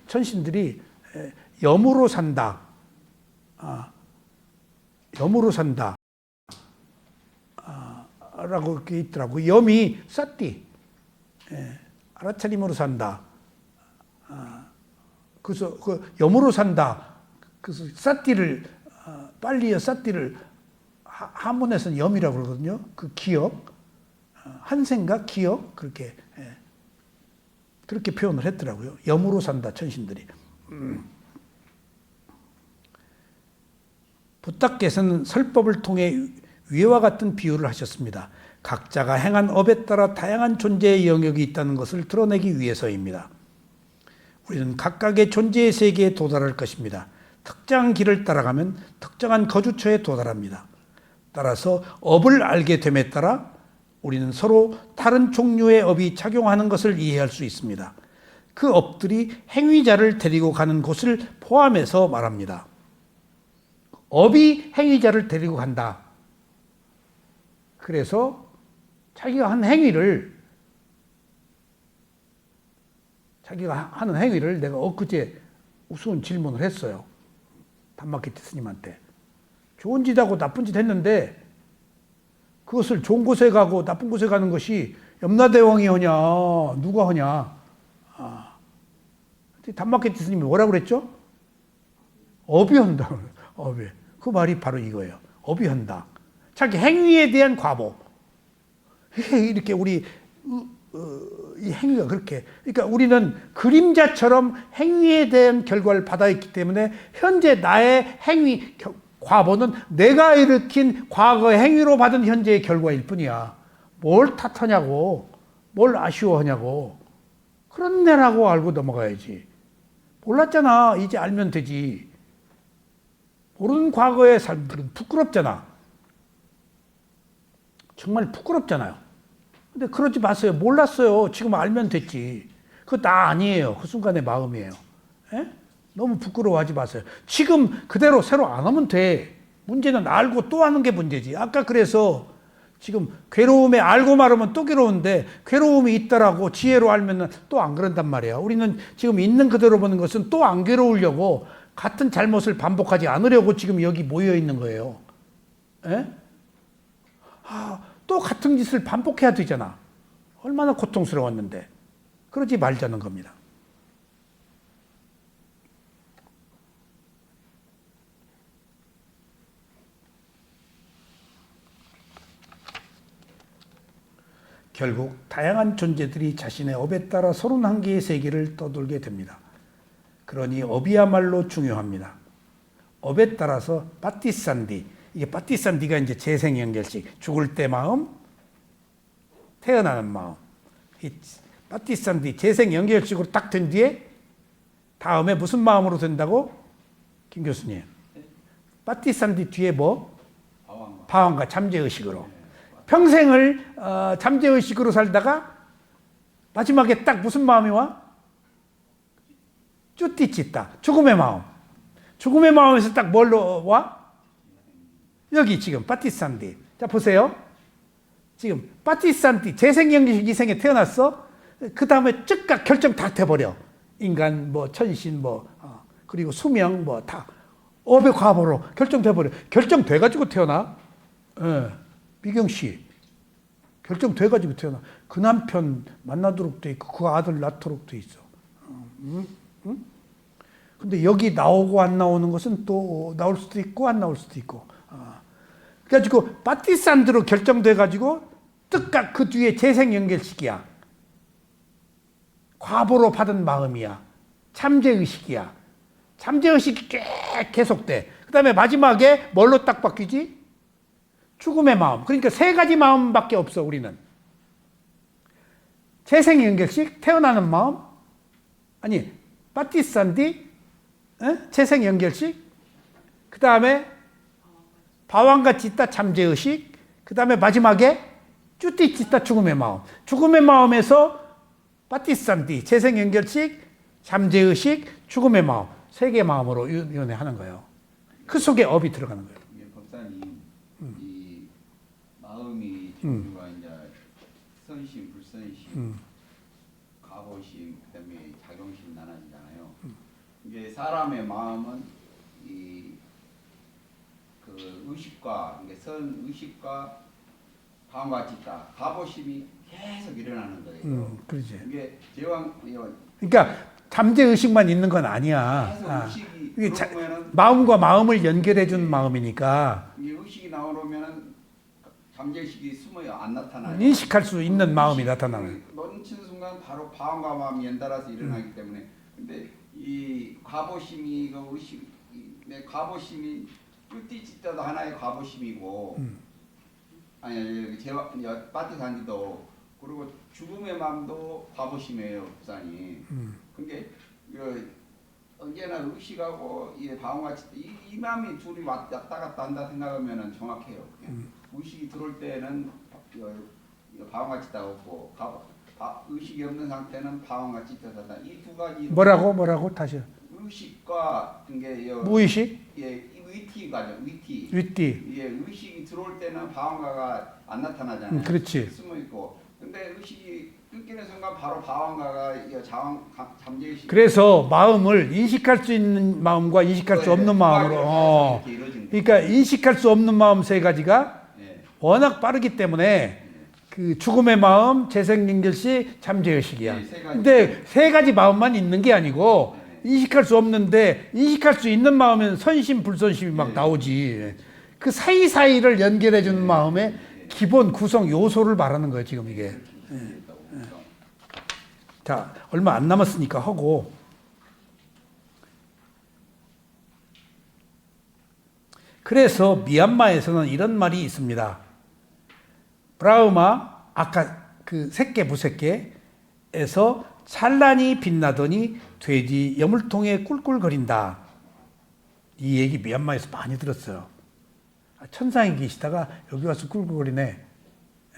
천신들이 염으로 산다. 염으로 산다. 라고 그게 있더라고. 염이 쌌띠. 알아차림으로 산다. 그래서 그 염으로 산다. 그래서 쌌띠를 빨리의 쌌띠를 한문에서는 염이라고 그러거든요. 그 기억, 한생각 기억 그렇게 표현을 했더라고요. 염으로 산다 천신들이. 붓다께서는 설법을 통해 위와 같은 비유를 하셨습니다. 각자가 행한 업에 따라 다양한 존재의 영역이 있다는 것을 드러내기 위해서입니다. 우리는 각각의 존재의 세계에 도달할 것입니다. 특정한 길을 따라가면 특정한 거주처에 도달합니다. 따라서 업을 알게 됨에 따라 우리는 서로 다른 종류의 업이 작용하는 것을 이해할 수 있습니다. 그 업들이 행위자를 데리고 가는 곳을 포함해서 말합니다. 업이 행위자를 데리고 간다. 그래서 자기가 하는 행위를 내가 엊그제 우스운 질문을 했어요. 단마켓 스님한테. 좋은 짓하고 나쁜 짓 했는데 그것을 좋은 곳에 가고 나쁜 곳에 가는 것이 염라대왕이 하냐 누가 하냐. 단마켓 스님이 뭐라고 그랬죠? 업이 한다. 업이. 그 말이 바로 이거예요. 업이 한다. 자기 행위에 대한 과보. 이렇게 우리 이 행위가 그렇게, 그러니까 우리는 그림자처럼 행위에 대한 결과를 받아있기 때문에 현재 나의 행위 과보는 내가 일으킨 과거의 행위로 받은 현재의 결과일 뿐이야. 뭘 탓하냐고, 뭘 아쉬워하냐고. 그런 내라고 알고 넘어가야지. 몰랐잖아. 이제 알면 되지. 모르는 과거의 삶들은 부끄럽잖아. 정말 부끄럽잖아요. 근데 그러지 마세요. 몰랐어요. 지금 알면 됐지. 그거 나 아니에요. 그 순간의 마음이에요. 에? 너무 부끄러워하지 마세요. 지금 그대로 새로 안 하면 돼. 문제는 알고 또 하는 게 문제지. 아까 그래서 지금 괴로움에 알고 말하면 또 괴로운데 괴로움이 있다라고 지혜로 알면 또 안 그런단 말이야. 우리는 지금 있는 그대로 보는 것은 또 안 괴로우려고 같은 잘못을 반복하지 않으려고 지금 여기 모여 있는 거예요. 에? 또 같은 짓을 반복해야 되잖아. 얼마나 고통스러웠는데. 그러지 말자는 겁니다. 결국 다양한 존재들이 자신의 업에 따라 31개의 세계를 떠돌게 됩니다. 그러니 업이야말로 중요합니다. 업에 따라서 빠띠산디, 이게 빠띠산디가 이제 재생 연결식, 죽을 때 마음, 태어나는 마음. 이 빠띠산디 재생 연결식으로 딱 된 뒤에 다음에 무슨 마음으로 된다고? 김 교수님. 빠띠산디 뒤에 뭐? 방황과 잠재의식으로. 평생을 잠재의식으로 살다가 마지막에 딱 무슨 마음이 와? 쭈띠찌따, 죽음의 마음. 죽음의 마음에서 딱 뭘로 와? 여기 지금 빠띠산디. 자 보세요. 지금 빠띠산디 재생연기식 이생에 태어났어. 그 다음에 즉각 결정 다 돼버려. 인간 뭐 천신 뭐 그리고 수명 뭐 다 업의 과보로 결정돼버려. 결정돼가지고 태어나. 예. 미경 씨 결정돼가지고 태어나. 그 남편 만나도록 돼 있고 그 아들 낳도록 돼 있어. 근데 여기 나오고 안 나오는 것은 또 나올 수도 있고 안 나올 수도 있고. 그래가지고 빠띠산드로 결정돼가지고 뜻각 그 뒤에 재생 연결식이야. 과보로 받은 마음이야. 참재의식이야. 참재의식이 꽤 계속돼. 그 다음에 마지막에 뭘로 딱 바뀌지? 죽음의 마음. 그러니까 세 가지 마음밖에 없어 우리는. 재생 연결식, 태어나는 마음, 아니 빠띠산디, 재생 연결식, 그 다음에 바왕같이 있다 잠재의식, 그 다음에 마지막에 쭈띠 찢다 죽음의 마음. 죽음의 마음에서 빠띠산디, 재생 연결식, 잠재의식, 죽음의 마음. 세 개의 마음으로 연애하는 거예요. 그 속에 업이 들어가는 거예요. 법사님, 이 마음이 종류가 이제 선심, 불선심, 가보심, 그다음에 작용심 나눠지잖아요. 이게 사람의 마음은 이 그 의식과 이게 선 의식과 다음과 같이 있다. 가보심이 계속 일어나는 거예요. 그렇지. 이게 제왕 그러니까 잠재 의식만 있는 건 아니야. 계속 의식이 들어오면은 마음과 마음을 연결해 준 마음이니까. 이 의식이 나오면은 잠재의식이 숨어요. 안 나타나요. 인식할 수 있는 마음이 나타나는. 멈춘 순간 바로 바움과 마음이 연달아서 일어나기 때문에. 근데 이 과보심이 그 의식, 내 과보심이 쭈띠짓다도 하나의 과보심이고, 아니 제와 빠띠산지도 그리고 죽음의 마음도 과보심이에요, 부산이. 근데 언제나 의식하고 이 바움같이 이 마음이 둘이 왔다 갔다 한다 생각하면은 정확해요. 의식이 들어올 때는 바움같이 다 없고 의식이 없는 상태는 바원과 짙어졌다. 이 두 가지 뭐라고 다시. 의식과 이게 무의식? 예, 위티가죠. 위티. 윗뒤. 예, 의식이 들어올 때는 바원가가 안 나타나잖아요. 그렇지. 숨어 있고. 근데 의식이 끊기는 순간 바로 바원가가 잠재의식. 그래서 마음을 인식할 수 있는 마음과 인식할 수 없는 마음으로. 그러니까 인식할 수 없는 마음 세 가지가 예. 워낙 빠르기 때문에 그 죽음의 마음, 재생연결시, 잠재의식이야. 네, 세 가지. 근데 세 가지 마음만 있는 게 아니고 네. 인식할 수 없는데 인식할 수 있는 마음은 선심, 불선심이 막 네. 나오지. 그 사이사이를 연결해 주는 마음의 기본 구성 요소를 말하는 거예요, 지금 이게. 자, 얼마 안 남았으니까 하고. 그래서 미얀마에서는 이런 말이 있습니다. 브라흐마 아까 그 색계 부색계에서 찬란히 빛나더니 돼지 여물통에 꿀꿀거린다. 이 얘기 미얀마에서 많이 들었어요. 천상에 계시다가 여기 와서 꿀꿀거리네.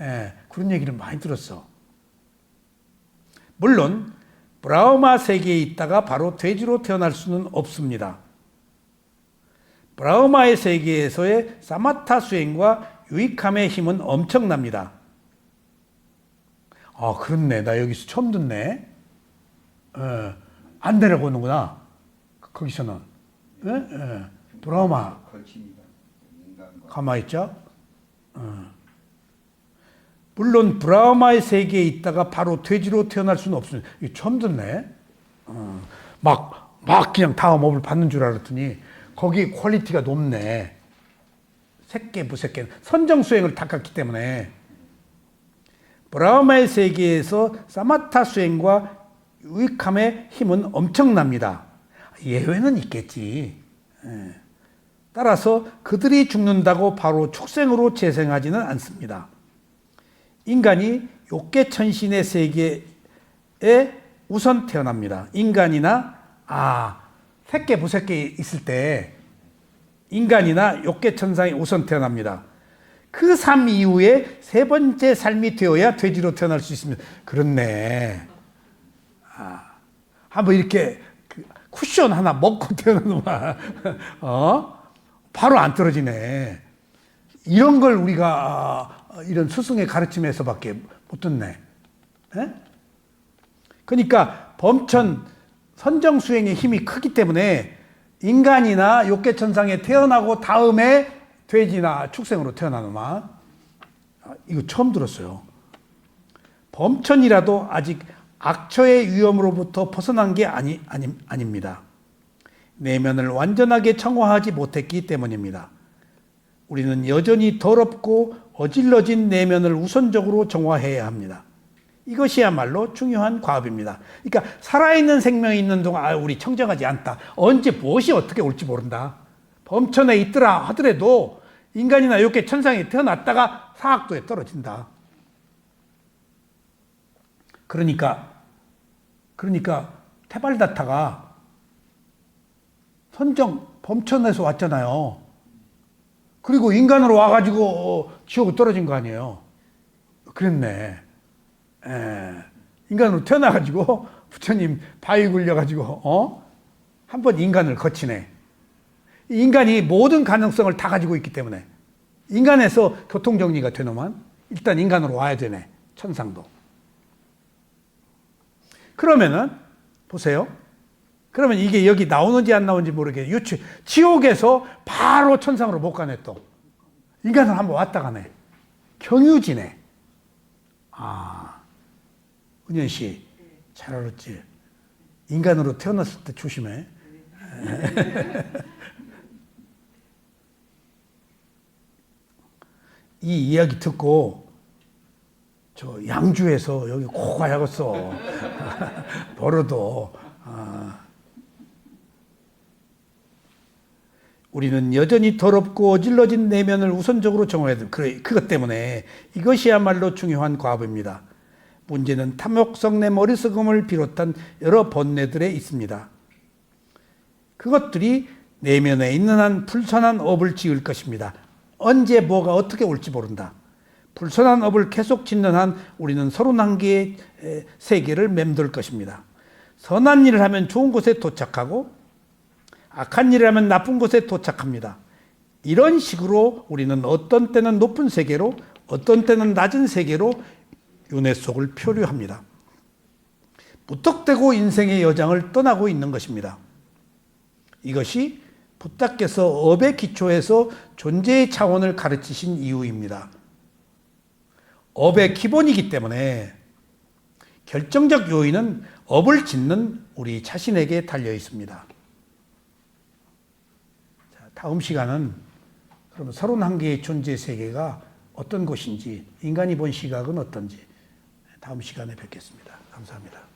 예, 그런 얘기를 많이 들었어. 물론 브라흐마 세계에 있다가 바로 돼지로 태어날 수는 없습니다. 브라흐마의 세계에서의 사마타 수행과 유익함의 힘은 엄청납니다. 아, 그렇네. 나 여기서 처음 듣네. 안 내려오는구나. 거기서는. 브라흐마. 가만히 있자. 물론 브라흐마의 세계에 있다가 바로 돼지로 태어날 수는 없습니다. 이거 처음 듣네. 막 그냥 다음 업을 받는 줄 알았더니 거기 퀄리티가 높네. 색계 부색계 선정 수행을 닦았기 때문에 브라흐마의 세계에서 사마타 수행과 유익함의 힘은 엄청납니다. 예외는 있겠지. 따라서 그들이 죽는다고 바로 축생으로 재생하지는 않습니다. 인간이 욕계천신의 세계에 우선 태어납니다. 인간이나 색계 부색계 있을 때 인간이나 욕계천상이 우선 태어납니다. 그 삶 이후에 세 번째 삶이 되어야 돼지로 태어날 수 있습니다. 그렇네. 한번 이렇게 쿠션 하나 먹고 태어나는 말, 바로 안 떨어지네. 이런 걸 우리가 이런 스승의 가르침에서밖에 못 듣네. 에? 그러니까 범천 선정 수행의 힘이 크기 때문에 인간이나 욕계천상에 태어나고 다음에 돼지나 축생으로 태어나는 말. 이거 처음 들었어요. 범천이라도 아직 악처의 위험으로부터 벗어난 게 아닙니다. 내면을 완전하게 청화하지 못했기 때문입니다. 우리는 여전히 더럽고 어질러진 내면을 우선적으로 정화해야 합니다. 이것이야말로 중요한 과업입니다. 그러니까 살아있는 생명이 있는 동안 우리 청정하지 않다. 언제 무엇이 어떻게 올지 모른다. 범천에 있더라 하더라도 인간이나 욕계 천상에 태어났다가 사학도에 떨어진다. 그러니까 테발다타가 선정 범천에서 왔잖아요. 그리고 인간으로 와가지고 지옥에 떨어진 거 아니에요. 그랬네. 인간으로 태어나가지고 부처님 바위 굴려가지고 한번 인간을 거치네. 인간이 모든 가능성을 다 가지고 있기 때문에 인간에서 교통정리가 되노만 일단 인간으로 와야 되네. 천상도. 그러면은 보세요. 그러면 이게 여기 나오는지 안 나오는지 모르게 지옥에서 바로 천상으로 못 가네 또. 인간으로 한번 왔다 가네. 경유지네. 은현 씨, 잘 알았지? 인간으로 태어났을 때 조심해. 이 이야기 듣고 저 양주에서 여기 꼭 가야겠어. 벌어도. 우리는 여전히 더럽고 어질러진 내면을 우선적으로 정화해야 돼. 그것 때문에 이것이야말로 중요한 과업입니다. 문제는 탐욕성 내 머리쓰금을 비롯한 여러 번뇌들에 있습니다. 그것들이 내면에 있는 한 불선한 업을 지을 것입니다. 언제 뭐가 어떻게 올지 모른다. 불선한 업을 계속 짓는 한 우리는 31개의 세계를 맴돌 것입니다. 선한 일을 하면 좋은 곳에 도착하고 악한 일을 하면 나쁜 곳에 도착합니다. 이런 식으로 우리는 어떤 때는 높은 세계로 어떤 때는 낮은 세계로 윤회 속을 표류합니다. 무턱대고 인생의 여정을 떠나고 있는 것입니다. 이것이 부다께서 업의 기초에서 존재의 차원을 가르치신 이유입니다. 업의 기본이기 때문에 결정적 요인은 업을 짓는 우리 자신에게 달려 있습니다. 자, 다음 시간은 그럼 31개의 존재 세계가 어떤 것인지, 인간이 본 시각은 어떤지 다음 시간에 뵙겠습니다. 감사합니다.